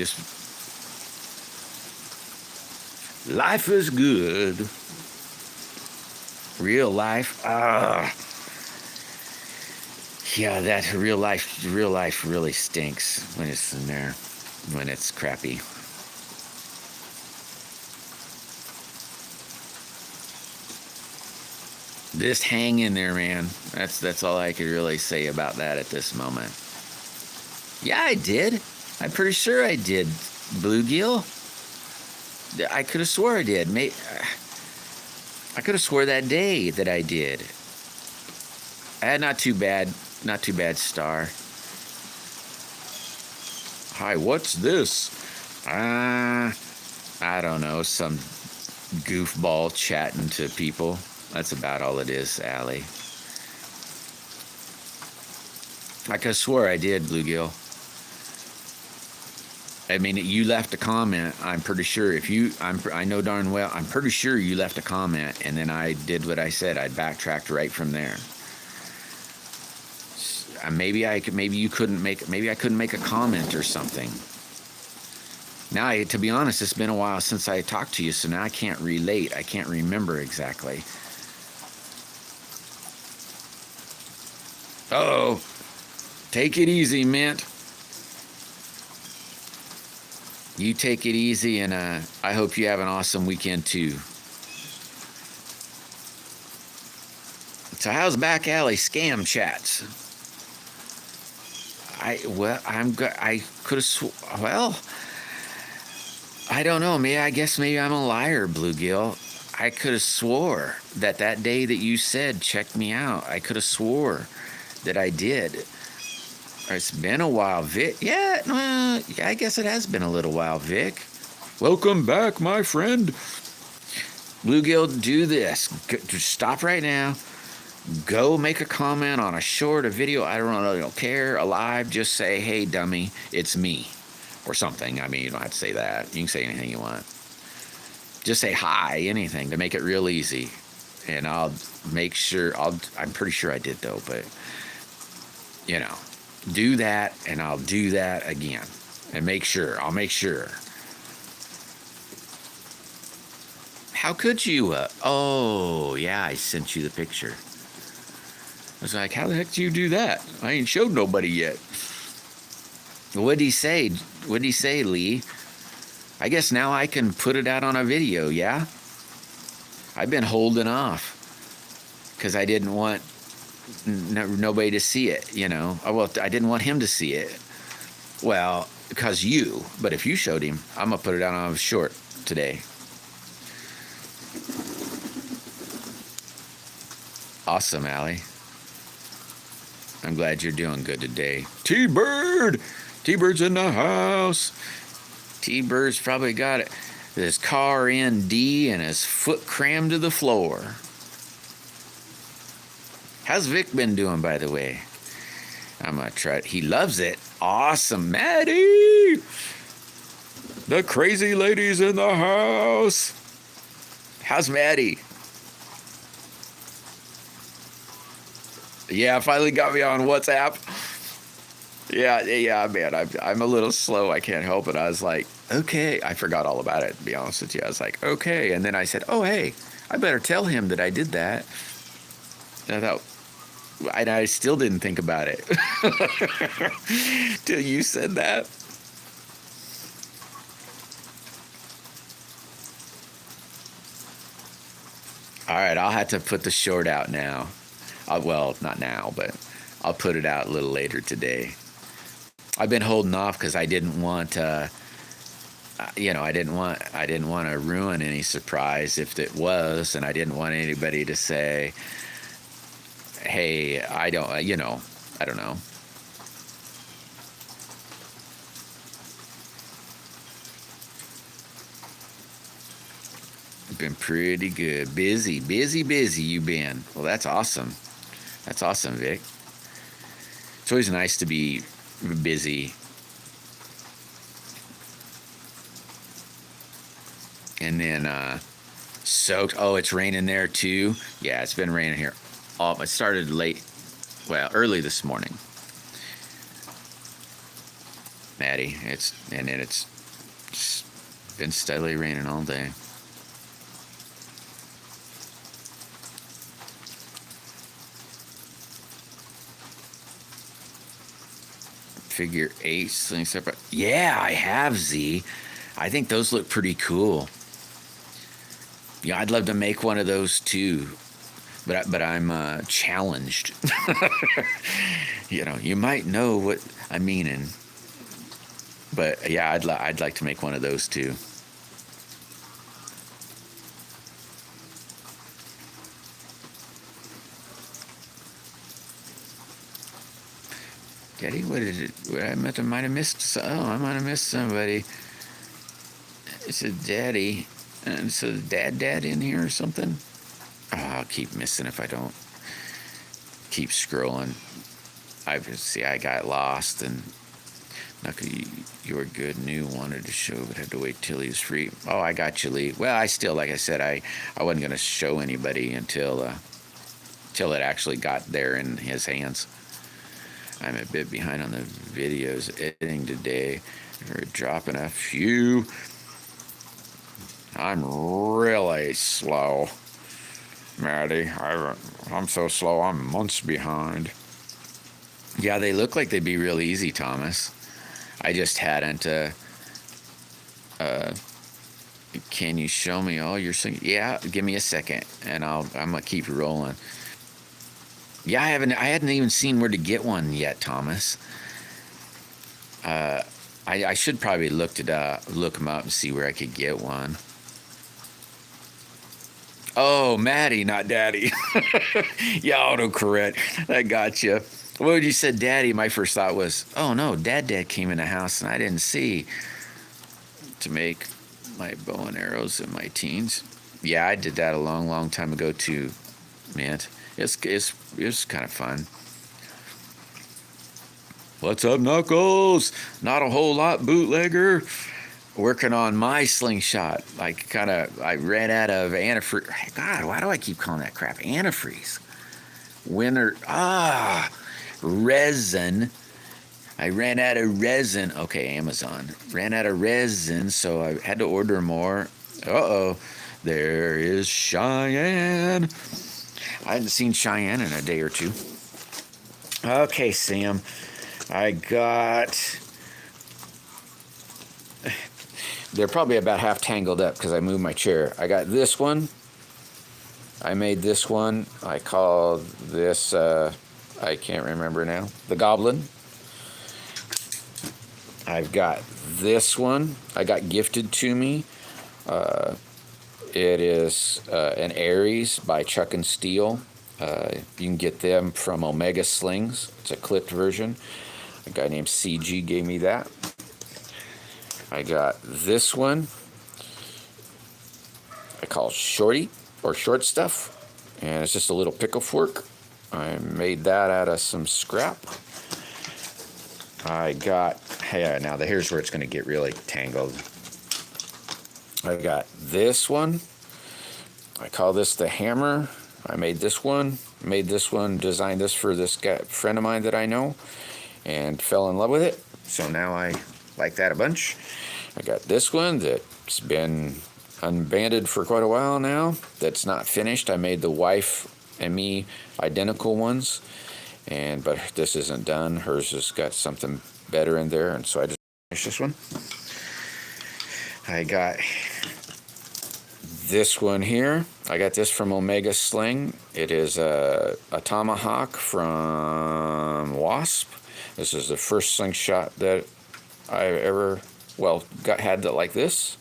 life is good. Real life. Yeah, that real life really stinks when it's in there, when it's crappy. Just hang in there, man. That's all I could really say about that at this moment. Yeah, I did. I'm pretty sure I did. Bluegill? I could have swore I did. I could have swore that day that I did. Not too bad star. Hi, what's this? I don't know, some goofball chatting to people. That's about all it is, Allie. I could have swore I did, Bluegill. I mean, you left a comment. I'm pretty sure I know darn well, I'm pretty sure you left a comment, and then I did what I said. I backtracked right from there. Maybe I couldn't make a comment or something. Now, to be honest, it's been a while since I talked to you, so now I can't relate. I can't remember exactly. Uh-oh. Take it easy, Mint. You take it easy, and I hope you have an awesome weekend, too. So how's Back Alley Scam Chats? I could have well, I don't know. I guess maybe I'm a liar, Bluegill. I could have swore that day that you said check me out, I could have swore that I did. It's been a while, Vic. Yeah, I guess it has been a little while, Vic. Welcome back, my friend. Bluegill, do this. Just stop right now. Go make a comment on a video. I don't care. A live. Just say, hey, dummy, it's me. Or something. I mean, you don't have to say that. You can say anything you want. Just say hi, anything, to make it real easy. And I'll make sure, I'm pretty sure I did, though, but, do that, and I'll do that again. And I'll make sure. How could you? Oh, yeah, I sent you the picture. I was like, how the heck do you do that? I ain't showed nobody yet. What'd he say? Lee? I guess now I can put it out on a video, yeah? I've been holding off because I didn't want nobody to see it, Well, I didn't want him to see it. Well, because but if you showed him, I'm going to put it out on a short today. Awesome, Allie. I'm glad you're doing good today. T-Bird! T-Bird's in the house. T-Bird's probably got his car in D and his foot crammed to the floor. How's Vic been doing, by the way? I'm going to try it. He loves it. Awesome. Maddie! The crazy lady's in the house. How's Maddie? Yeah, finally got me on WhatsApp. Yeah, man, I'm a little slow. I can't help it. I was like, okay. I forgot all about it, to be honest with you. I was like, okay. And then I said, oh, hey, I better tell him that I did that. And I thought, I still didn't think about it till you said that. All right, I'll have to put the short out now. Well, not now, but I'll put it out a little later today. I've been holding off because I didn't want I didn't want to ruin any surprise if it was, and I didn't want anybody to say, hey, I don't know. Been pretty good. Busy you've been. Well, that's awesome. That's awesome, Vic. It's always nice to be busy. And then soaked. Oh, it's raining there too. Yeah, it's been raining here. Oh, it started early this morning. Maddie, it's been steadily raining all day. Figure 8 Slingshot. Yeah, I have, Z. I think those look pretty cool. Yeah, I'd love to make one of those too, but I'm challenged. You might know what I'm meaning. But yeah, I'd like to make one of those too. Daddy, what is it? I might have missed. Oh, I might have missed somebody. It said Daddy, and so Dad in here or something. Oh, I'll keep missing if I don't keep scrolling. I got lost and Knuckle, you were good. New wanted to show, but had to wait till he was free. Oh, I got you, Lee. Well, I still, like I said, I wasn't gonna show anybody until it actually got there in his hands. I'm a bit behind on the videos editing today. We're dropping a few. I'm really slow, Maddie. I'm so slow. I'm months behind. Yeah, they look like they'd be real easy, Thomas. I just hadn't. Can you show me all your singing? Yeah, give me a second, and I'm gonna keep rolling. Yeah, I hadn't even seen where to get one yet, Thomas. I should probably look them up and see where I could get one. Oh, Maddie, not Daddy. Yeah, autocorrect. I got you. Well, when you said Daddy, my first thought was, oh no, Dad came in the house and I didn't see to make my bow and arrows in my teens. Yeah, I did that a long, long time ago too, man. It's kind of fun. What's up, Knuckles? Not a whole lot, bootlegger. Working on my slingshot. I ran out of antifreeze. God, why do I keep calling that crap antifreeze? Resin. I ran out of resin. Okay, Amazon. Ran out of resin, so I had to order more. Uh-oh. There is Cheyenne. I hadn't seen Cheyenne in a day or two. Okay, Sam. I got... They're probably about half tangled up because I moved my chair. I got this one. I made this one. I called this, I can't remember now, the Goblin. I've got this one. I got gifted to me. It is an Aries by Chuck and Steel. You can get them from Omega Slings. It's a clipped version. A guy named CG gave me that. I got this one. I call Shorty or Short Stuff. And it's just a little pickle fork. I made that out of some scrap. I got, hey, now here's where it's going to get really tangled. I got this one. I call this the hammer. I made this one, designed this for this guy, friend of mine that I know, and fell in love with it. So now I like that a bunch. I got this one that's been unbanded for quite a while now. That's not finished. I made the wife and me identical ones, but this isn't done. Hers has got something better in there, and so I just finished this one. I got this one here. I got this from Omega Sling. It is a tomahawk from Wasp. This is the first slingshot that I ever, had that like this.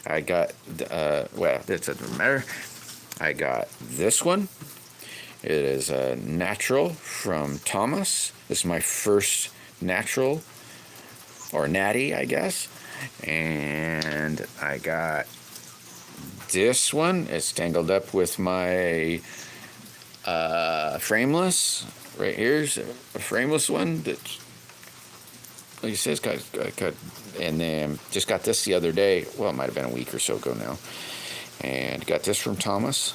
I got, it doesn't matter. I got this one. It is a natural from Thomas. This is my first natural, or natty, I guess. And I got this one. It's tangled up with my frameless. Right here's a frameless one that's, like it says, and then just got this the other day. Well, it might have been a week or so ago now. And got this from Thomas.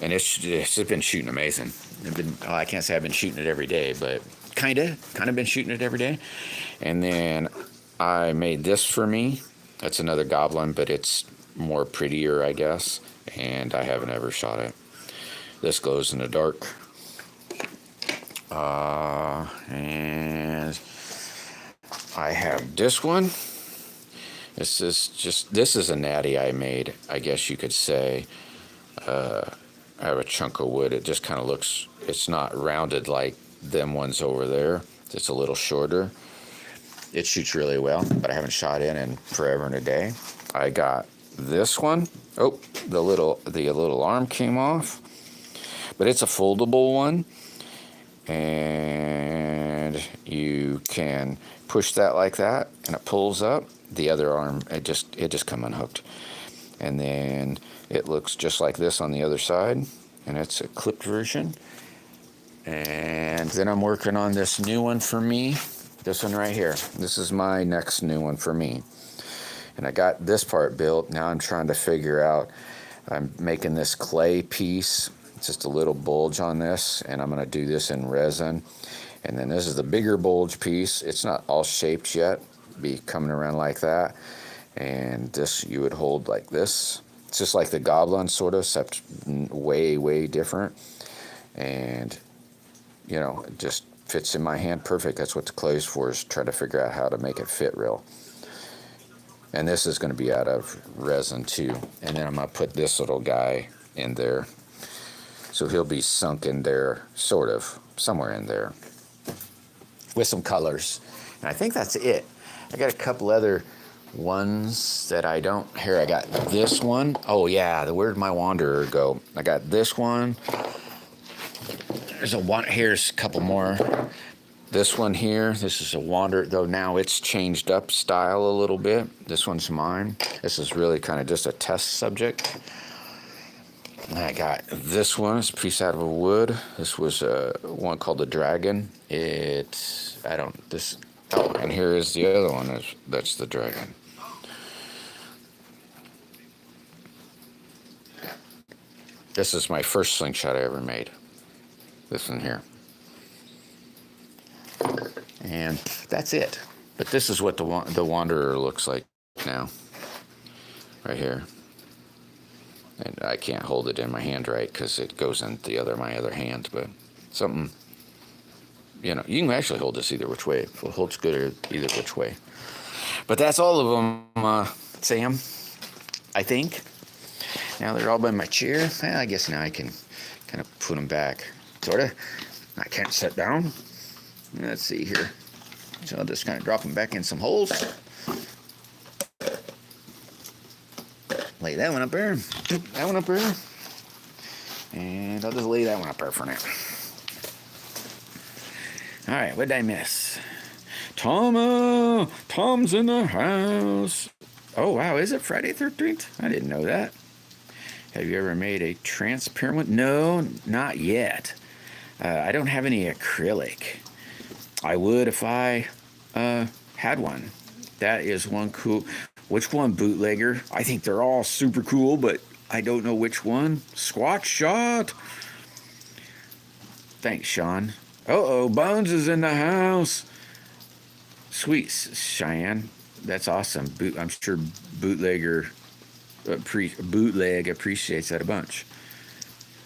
And it's been shooting amazing. I can't say I've been shooting it every day, but kind of been shooting it every day. And then I made this for me. That's another Goblin, but it's more prettier, I guess. And I haven't ever shot it. This glows in the dark. And I have this one. This is a natty I made, I guess you could say. I have a chunk of wood. It just kind of looks, it's not rounded like them ones over there. It's a little shorter. it shoots really well, but I haven't shot in forever and a day. I got this one. Oh, the little arm came off, but it's a foldable one, and you can push that like that, and it pulls up. The other arm, it just come unhooked, and then it looks just like this on the other side, and it's a clipped version. And then I'm working on this new one for me. This one right here. This is my next new one for me. And I got this part built. Now I'm trying to figure out, I'm making this clay piece. It's just a little bulge on this, and I'm going to do this in resin. And then this is the bigger bulge piece. It's not all shaped yet. Be coming around like that. And this you would hold like this. It's just like the Goblin sort of, except way, way different. And you know, it just fits in my hand perfect. That's what the clay is for, is try to figure out how to make it fit real. And this is going to be out of resin too. And then I'm going to put this little guy in there. So he'll be sunk in there, sort of, somewhere in there, with some colors. And I think that's it. I got a couple other ones that I don't, here I got this one. Oh yeah, where'd my Wanderer go? I got this one. Here's a couple more. This one here, this is a Wanderer, though now it's changed up style a little bit. This one's mine. This is really kind of just a test subject. And I got this one, it's a piece out of a wood. This was one called the Dragon. And here is the other one, that's the Dragon. This is my first slingshot I ever made. This one here. And that's it. But this is what the Wanderer looks like now. Right here. And I can't hold it in my hand right because it goes in my other hand. But something, you know, you can actually hold this either which way. It holds good either which way. But that's all of them, Sam, I think. Now they're all by my chair. Well, I guess now I can kind of put them back. Sort of. I can't sit down. Let's see here. So I'll just kind of drop them back in some holes. Lay that one up there. That one up there. And I'll just lay that one up there for now. All right, what did I miss? Tom's in the house. Oh, wow, is it Friday 13th? I didn't know that. Have you ever made a transparent one? No, not yet. I don't have any acrylic. I would if I had one. That is one cool. Which one, bootlegger? I think they're all super cool, but I don't know which one. Squat shot. Thanks, Sean. Uh-oh, Bones is in the house. Sweet, Cheyenne. That's awesome. I'm sure bootleg appreciates that a bunch.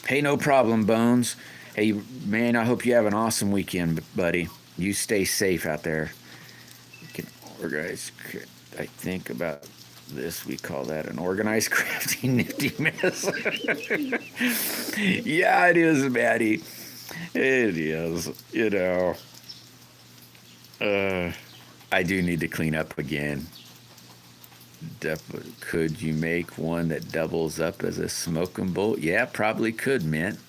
Hey, no problem, Bones. Hey, man, I hope you have an awesome weekend, buddy. You stay safe out there. You can organize, I think about this, we call that an organized crafty nifty mess. Yeah, it is, Maddie. It is, you know. I do need to clean up again. Could you make one that doubles up as a smoking bolt? Yeah, probably could, Mint.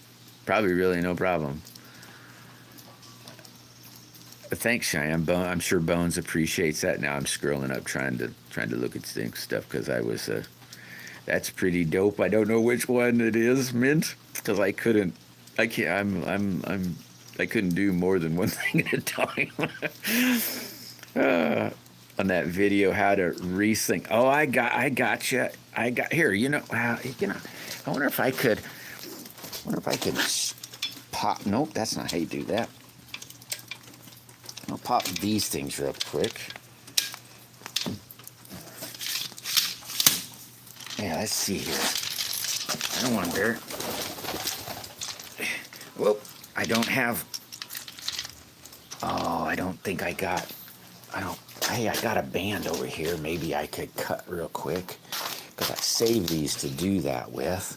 Probably really no problem. Thanks, Cheyenne. I'm sure Bones appreciates that. Now I'm scrolling up trying to look at stuff because I was that's pretty dope. I don't know which one it is, Mint, because I couldn't do more than one thing at a time. On that video, how to resync. Oh, I gotcha. Here. I wonder if I could pop. Nope, that's not how you do that. I'll pop these things real quick. Yeah, let's see here. I wonder. Well, I don't have. Oh, I don't think I got. Hey, I got a band over here. Maybe I could cut real quick because I saved these to do that with.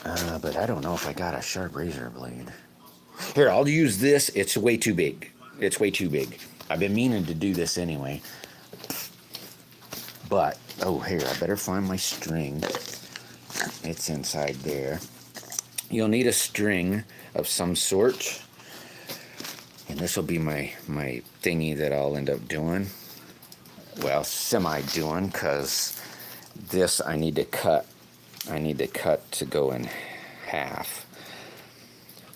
But I don't know if I got a sharp razor blade. Here, I'll use this. It's way too big. I've been meaning to do this anyway. But, oh, here, I better find my string. It's inside there. You'll need a string of some sort. And this will be my thingy that I'll end up doing. Well, semi-doing, because this I need to cut. I need to cut to go in half.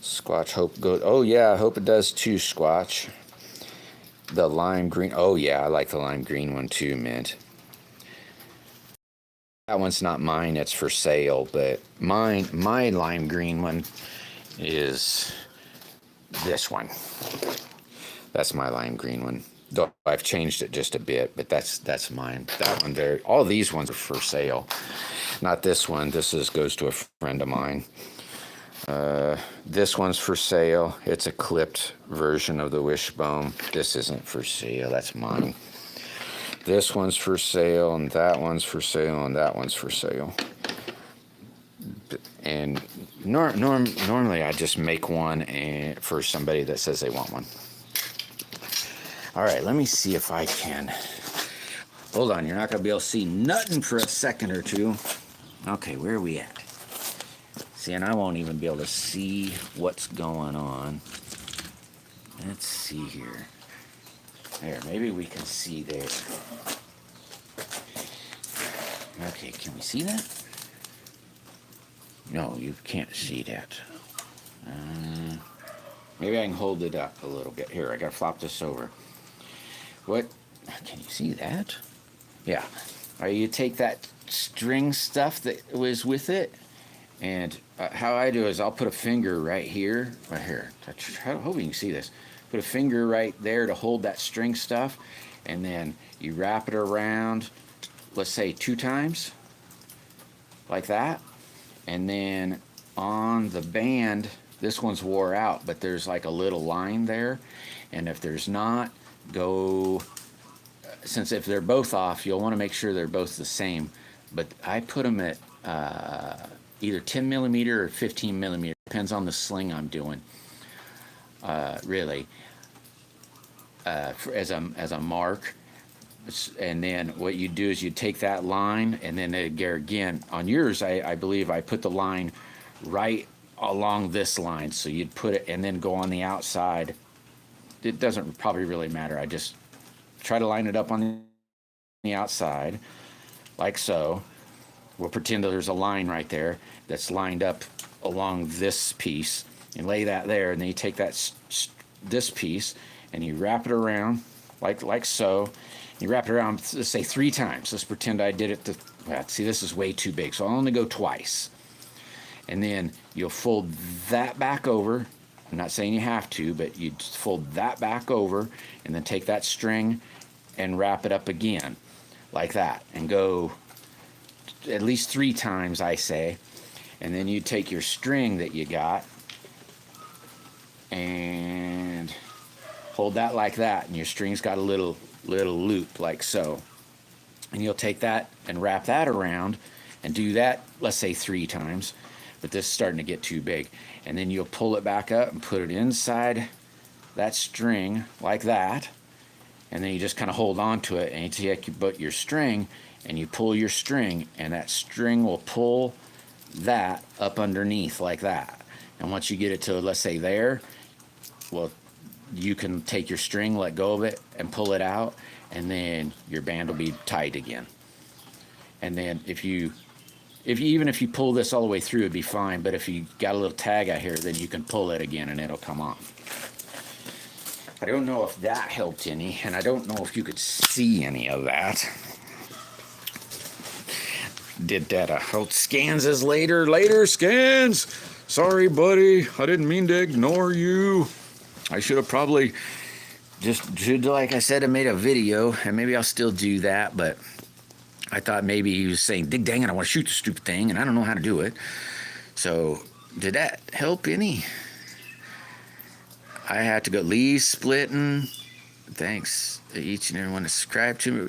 Squatch, hope goes. Oh, yeah, I hope it does too, Squatch. The lime green. Oh, yeah, I like the lime green one too, Mint. That one's not mine, it's for sale, but my lime green one is this one. That's my lime green one. Though I've changed it just a bit, but that's mine. That one there. All these ones are for sale. Not this one. This goes to a friend of mine. This one's for sale. It's a clipped version of the wishbone. This isn't for sale. That's mine. This one's for sale, and that one's for sale, and that one's for sale. And normally I just make one for somebody that says they want one. All right, let me see if I can. Hold on, you're not going to be able to see nothing for a second or two. Okay, where are we at? See, and I won't even be able to see what's going on. Let's see here. There, maybe we can see there. Okay, can we see that? No, you can't see that. Maybe I can hold it up a little bit. Here, I gotta flop this over. What? Can you see that? Yeah. All right, you take that string stuff that was with it, and how I do is I'll put a finger right here. I hope you can see this. Put a finger right there to hold that string stuff, and then you wrap it around, let's say 2 times, like that. And then on the band, this one's wore out, but there's like a little line there. And if there's not, since if they're both off, you'll want to make sure they're both the same. But I put them at either 10 millimeter or 15 millimeter, depends on the sling I'm doing. Really, as a mark. And then what you do is you take that line, and then again on yours, I believe I put the line right along this line, so you'd put it and then go on the outside. It doesn't probably really matter. I just try to line it up on the outside like so. We'll pretend that there's a line right there that's lined up along this piece, and lay that there, and then you take this piece and you wrap it around like so. You wrap it around, let's say 3 times. Let's pretend I did it see, this is way too big, so I'll only go twice. And then you'll fold that back over. I'm not saying you have to, but you fold that back over, and then take that string and wrap it up again, like that, and go at least 3 times, I say. And then you take your string that you got and hold that like that, and your string's got a little loop like so. And you'll take that and wrap that around and do that, let's say 3 times, but this is starting to get too big. And then you'll pull it back up and put it inside that string like that, and then you just kind of hold on to it, and you take your string and you pull your string, and that string will pull that up underneath like that. And once you get it to, let's say there, well, you can take your string, let go of it, and pull it out, and then your band will be tight again. And then even if you pull this all the way through, it'd be fine. But if you got a little tag out here, then you can pull it again, and it'll come off. I don't know if that helped any, and I don't know if you could see any of that. Did that. Scans is later Scans. Sorry, buddy. I didn't mean to ignore you. I should have probably like I said, I made a video, and maybe I'll still do that, but I thought maybe he was saying, dig dang it, I want to shoot the stupid thing, and I don't know how to do it. So, did that help any? I had to go. Lee Splitting. Thanks to each and everyone that subscribed to me.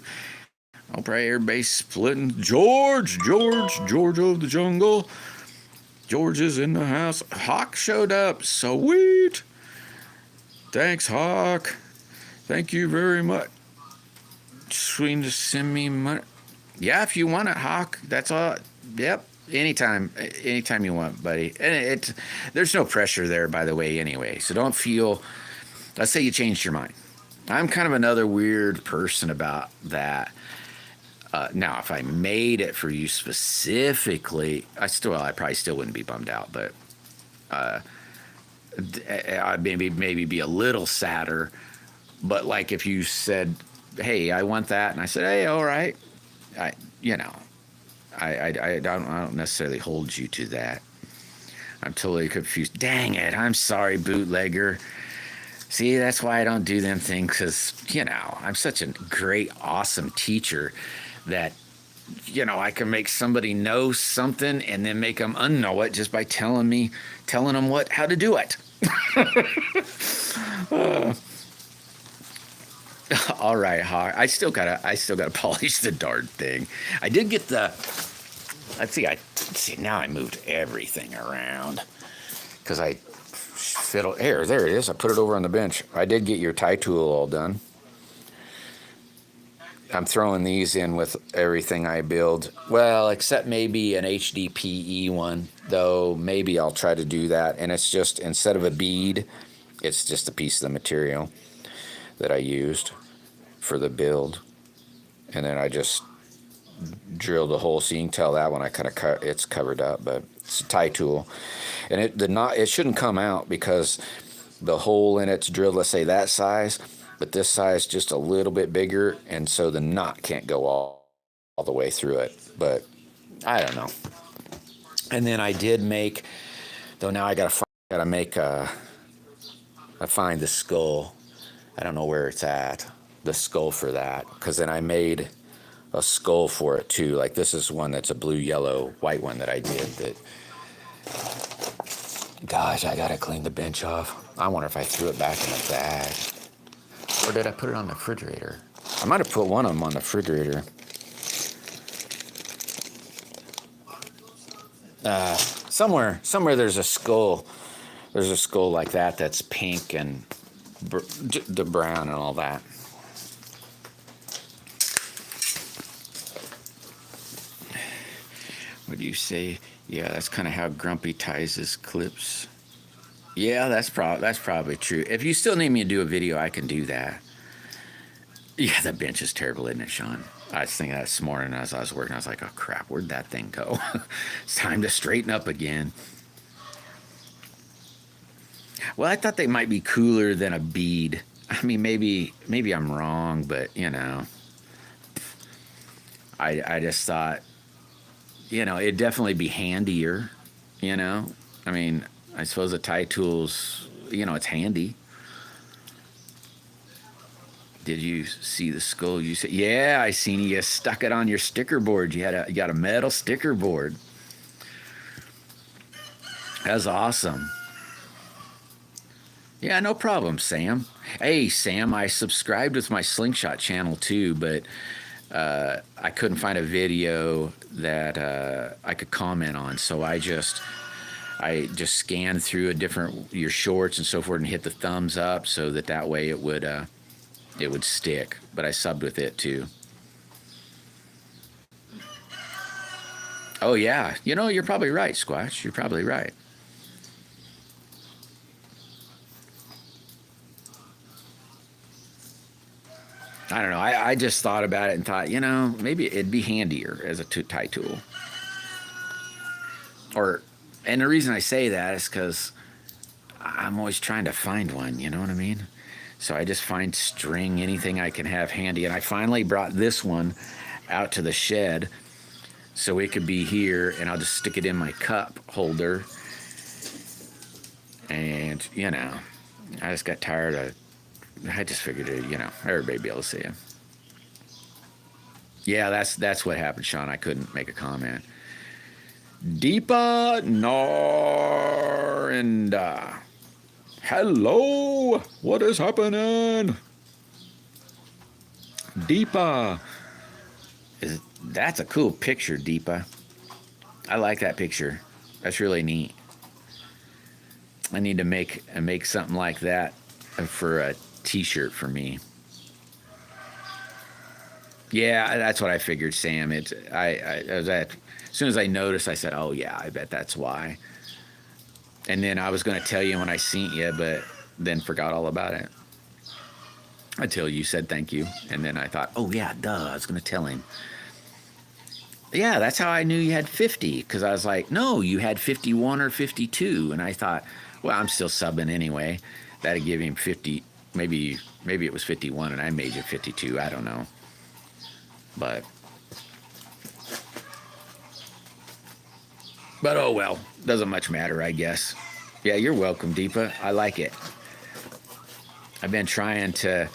I'll probably everybody splitting. George of the jungle. George is in the house. Hawk showed up. Sweet. Thanks, Hawk. Thank you very much. Swing to send me money. Yeah, if you want it, Hawk. That's all. Yep. Anytime you want, buddy. And there's no pressure there, by the way, anyway. So don't feel. Let's say you changed your mind. I'm kind of another weird person about that. Now, if I made it for you specifically, I probably still wouldn't be bummed out, but I'd maybe be a little sadder. But like if you said, "Hey, I want that," and I said, "Hey, all right," I you know, I don't necessarily hold you to that. I'm totally confused. Dang it! I'm sorry, bootlegger. See, that's why I don't do them things, because I'm such a great, awesome teacher that I can make somebody know something and then make them unknow it just by telling them how to do it. All right, Hawk. I still gotta polish the darn thing. I did get the. Let's see. Now I moved everything around because I fiddle. There it is. I put it over on the bench. I did get your tie tool all done. I'm throwing these in with everything I build. Well, except maybe an HDPE one, though. Maybe I'll try to do that. And it's just, instead of a bead, it's just a piece of the material that I used for the build. And then I just drilled a hole, so you can tell that one it's covered up, but it's a tie tool. And it shouldn't come out because the hole in it's drilled, let's say that size, but this size just a little bit bigger, and so the knot can't go all the way through it. But I don't know. And then I did make, though now I gotta make I find the skull. I don't know where it's at, the skull for that, because then I made a skull for it too. Like this is one that's a blue, yellow, white one that I did. That, gosh, I gotta clean the bench off. I wonder if I threw it back in the bag. Or did I put it on the refrigerator? I might have put one of them on the refrigerator. Somewhere there's a skull. There's a skull like that that's pink and the brown and all that. What do you say? Yeah, that's kind of how Grumpy ties his clips. Yeah, that's probably true. If you still need me to do a video, I can do that. Yeah, the bench is terrible, isn't it, Sean? I was thinking that this morning as I was working. I was like, oh, crap, where'd that thing go? It's time to straighten up again. Well, I thought they might be cooler than a bead. I mean, maybe I'm wrong, but, I just thought, it'd definitely be handier, I mean, I suppose the tie tool's, it's handy. Did you see the skull? You said, yeah, I seen you stuck it on your sticker board. You got a metal sticker board. That's awesome. Yeah, no problem, Sam. Hey, Sam, I subscribed with my Slingshot channel too, but I couldn't find a video that I could comment on, so I just scanned through your shorts and so forth and hit the thumbs up so that way it would stick. But I subbed with it too. Oh yeah, you're probably right, Squatch. You're probably right. I don't know. I just thought about it and thought, maybe it'd be handier as a tie tool. And the reason I say that is because I'm always trying to find one, you know what I mean? So I just find string, anything I can have handy. And I finally brought this one out to the shed so it could be here, and I'll just stick it in my cup holder. And, I just got tired of, I just figured everybody be able to see it. Yeah, that's what happened, Sean. I couldn't make a comment. Deepa Narinda. Hello, what is happening? Deepa. That's a cool picture, Deepa. I like that picture. That's really neat. I need to make something like that for a t-shirt for me. Yeah, that's what I figured, Sam. I was at, as soon as I noticed, I said, "Oh yeah, I bet that's why." And then I was going to tell you when I seen you, but then forgot all about it until you said thank you, and then I thought, "Oh yeah, duh, I was going to tell him." Yeah, that's how I knew you had 50, because I was like, "No, you had 51 or 52," and I thought, "Well, I'm still subbing anyway. That'd give him 50. Maybe it was 51, and I made you 52. I don't know, but." But oh well, doesn't much matter, I guess. Yeah, you're welcome, Deepa. I like it. I've been trying to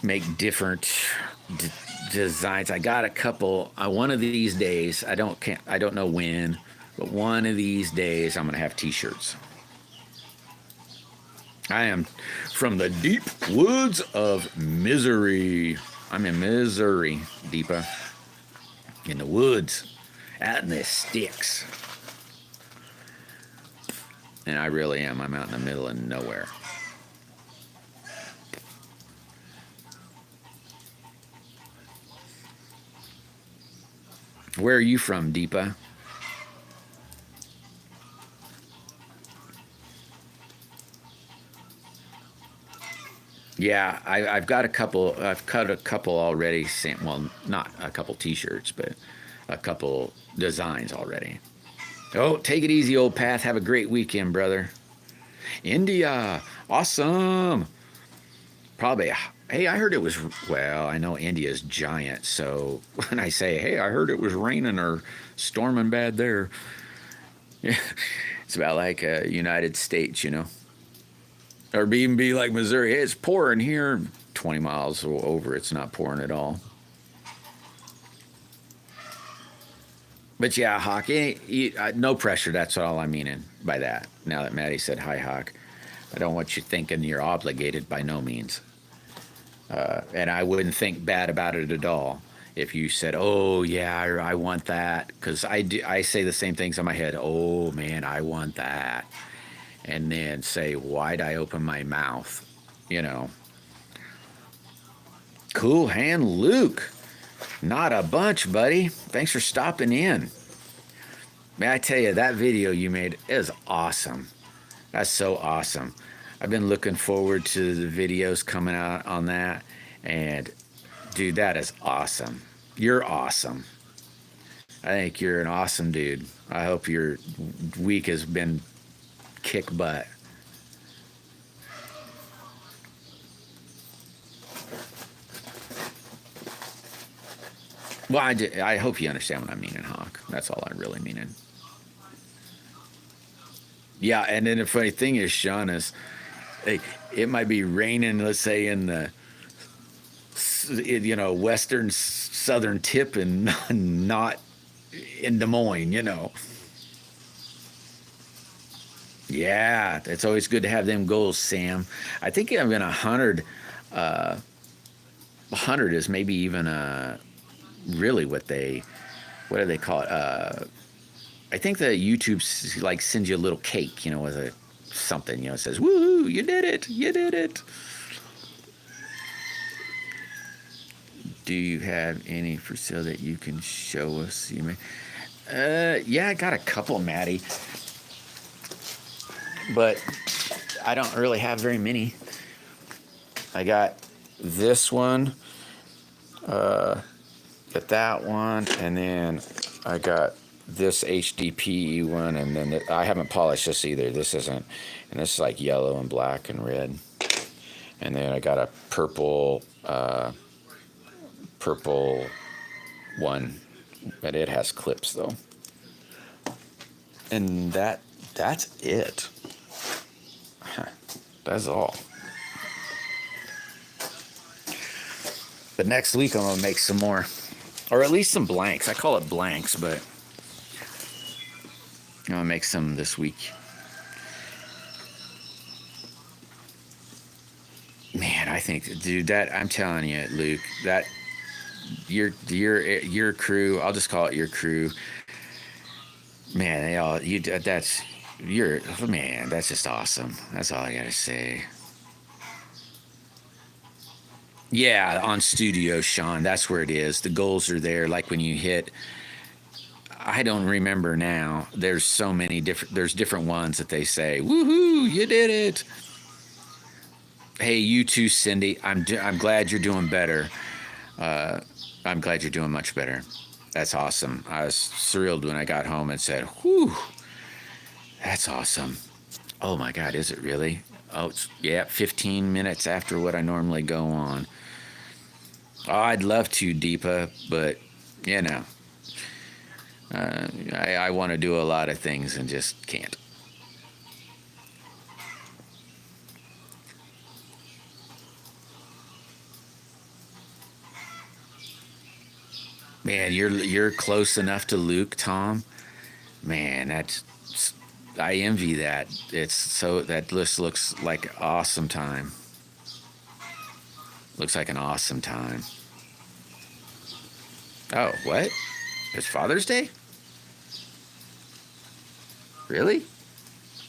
make different d- designs. I got a couple. One of these days, I don't know when, but one of these days I'm gonna have T-shirts. I am from the deep woods of Missouri. I'm in Missouri, Deepa, in the woods, out in the sticks. And I really am. I'm out in the middle of nowhere. Where are you from, Deepa? Yeah, I've got a couple. I've cut a couple already. Well, not a couple T-shirts, but a couple designs already. Oh, take it easy, old Path. Have a great weekend, brother. India, awesome. Probably. Hey, I heard it was. Well, I know India's giant, so when I say, "Hey, I heard it was raining or storming bad there," yeah, it's about like United States, or even be like Missouri. Hey, it's pouring here. 20 miles over, it's not pouring at all. But yeah, Hawk, no pressure. That's all I'm meaning by that. Now that Maddie said hi, Hawk, I don't want you thinking you're obligated, by no means. And I wouldn't think bad about it at all if you said, "Oh yeah, I want that," because I say the same things in my head. Oh man, I want that, and then say, "Why'd I open my mouth?" You know. Cool hand, Luke. Not a bunch, buddy. Thanks for stopping in. May I tell you, that video you made is awesome. That's so awesome. I've been looking forward to the videos coming out on that. And, dude, that is awesome. You're awesome. I think you're an awesome dude. I hope your week has been kick butt. Well, I hope you understand what I mean in Hawk. That's all I really mean in. Yeah, and then the funny thing is, Sean, is it might be raining, let's say, in the western southern tip and not in Des Moines. Yeah, it's always good to have them goals, Sam. I think I'm in 100. 100 is maybe even really what do they call it? I think the YouTube like sends you a little cake, with a something, it says, "Woo, you did it, you did it." Do you have any for sale that you can show us? Yeah, I got a couple, Maddie, but I don't really have very many. I got this one, got that one, and then I got this HDPE one, and then I haven't polished this either. This isn't, and this is like yellow and black and red. And then I got a purple one, but it has clips though. And that's it. That's all. But next week I'm gonna make some more, or at least some blanks. I call it blanks, but I'm gonna make some this week. Man, I think, dude, that I'm telling you, Luke, that your crew, I'll just call it your crew. Man, that's just awesome. That's all I gotta say. Yeah, on Studio, Sean. That's where it is. The goals are there. Like when you hit, I don't remember now. There's so many different. There's different ones that they say, "Woohoo! You did it!" Hey, you too, Cindy. I'm glad you're doing better. Uh, I'm glad you're doing much better. That's awesome. I was thrilled when I got home and said, "Whew, that's awesome." Oh my God, is it really? Oh, yeah, 15 minutes after what I normally go on. Oh, I'd love to, Deepa, but you know, I want to do a lot of things and just can't. Man, you're close enough to Luke, Tom. Man, that's I envy that. It's so that this looks like awesome time. Looks like an awesome time. Oh, what? It's Father's Day? Really?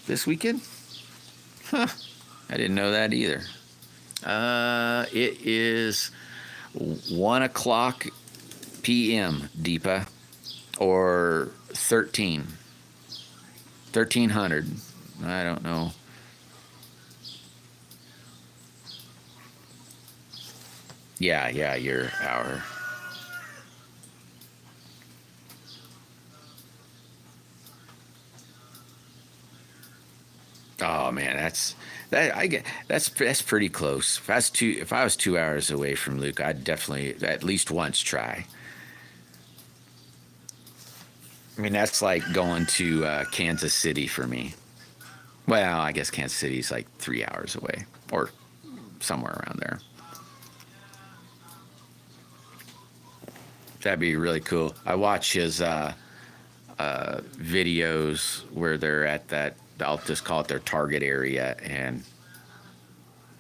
This weekend? Huh. I didn't know that either. It is 1 o'clock p.m. Deepa, or 1300. I don't know. Yeah, your hour. Oh man, that's pretty close. If I was 2 hours away from Luke, I'd definitely at least once try. I mean, that's like going to Kansas City for me. Well, I guess Kansas City's like 3 hours away, or somewhere around there. That'd be really cool. I watch his videos where they're at that. I'll just call it their target area, and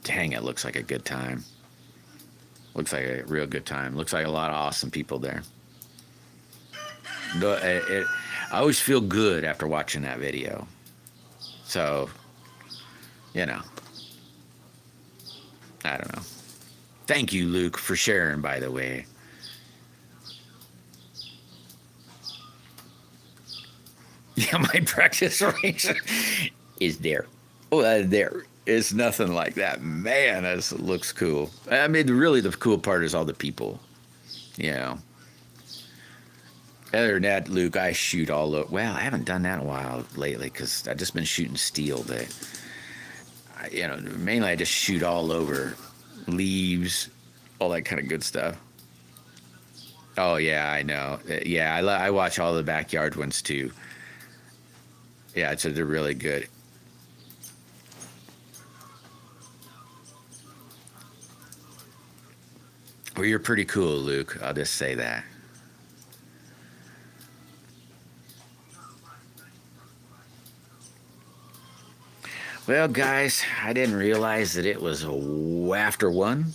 dang, it looks like a good time. Looks like a real good time. Looks like a lot of awesome people there. I always feel good after watching that video. So, you know, I don't know. Thank you, Luke, for sharing, by the way. Yeah, my practice range is there. Oh, there. It's nothing like that. Man, this looks cool. I mean, really, the cool part is all the people. You know. Other than that, Luke, I shoot all over. Well, I haven't done that in a while lately because I've just been shooting steel. Mainly I just shoot all over leaves, all that kind of good stuff. Oh yeah, I know. Yeah, I watch all the backyard ones too. Yeah, they're really good. Well, you're pretty cool, Luke. I'll just say that. Well, guys, I didn't realize that it was after 1.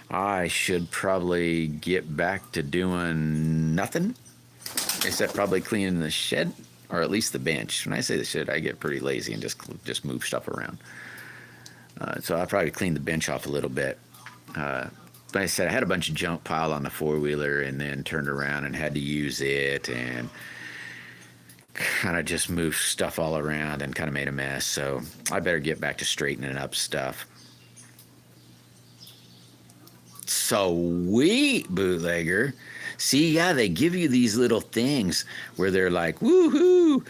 I should probably get back to doing nothing except probably cleaning the shed, or at least the bench. When I say the shed, I get pretty lazy and just move stuff around. So I'll probably clean the bench off a little bit. Like I said, I had a bunch of junk piled on the four-wheeler and then turned around and had to use it and kind of just moved stuff all around and kind of made a mess. So I better get back to straightening up stuff. Sweet, bootlegger. See, yeah, they give you these little things where they're like, woohoo,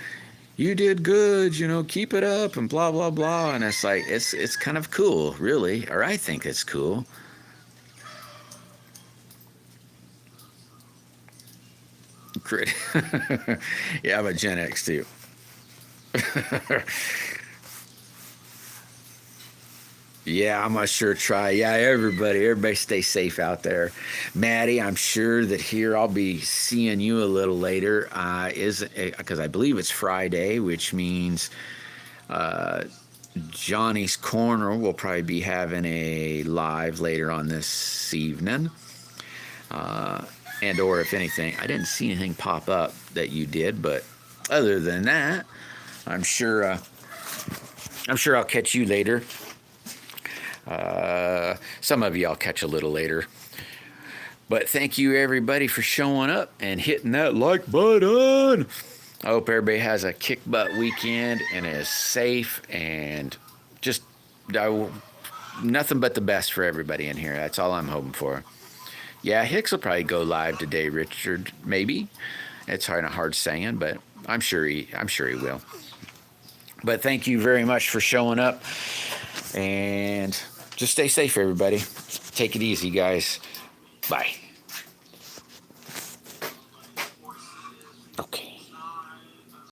you did good, keep it up and blah, blah, blah. And it's like, it's kind of cool, really, or I think it's cool. Crit. Yeah, I'm a Gen X too. Yeah, I'm gonna sure try. Yeah, everybody stay safe out there. Maddie, I'm sure that here I'll be seeing you a little later. Is because I believe it's Friday, which means Johnny's Corner will probably be having a live later on this evening. And or if anything, I didn't see anything pop up that you did, but other than that, I'm sure I'll catch you later. Some of you I'll catch a little later. But thank you everybody for showing up and hitting that like button. I hope everybody has a kick butt weekend and is safe and just nothing but the best for everybody in here. That's all I'm hoping for. Yeah, Hicks will probably go live today, Richard. Maybe. It's hard saying, but I'm sure he will. But thank you very much for showing up, and just stay safe, everybody. Take it easy, guys. Bye.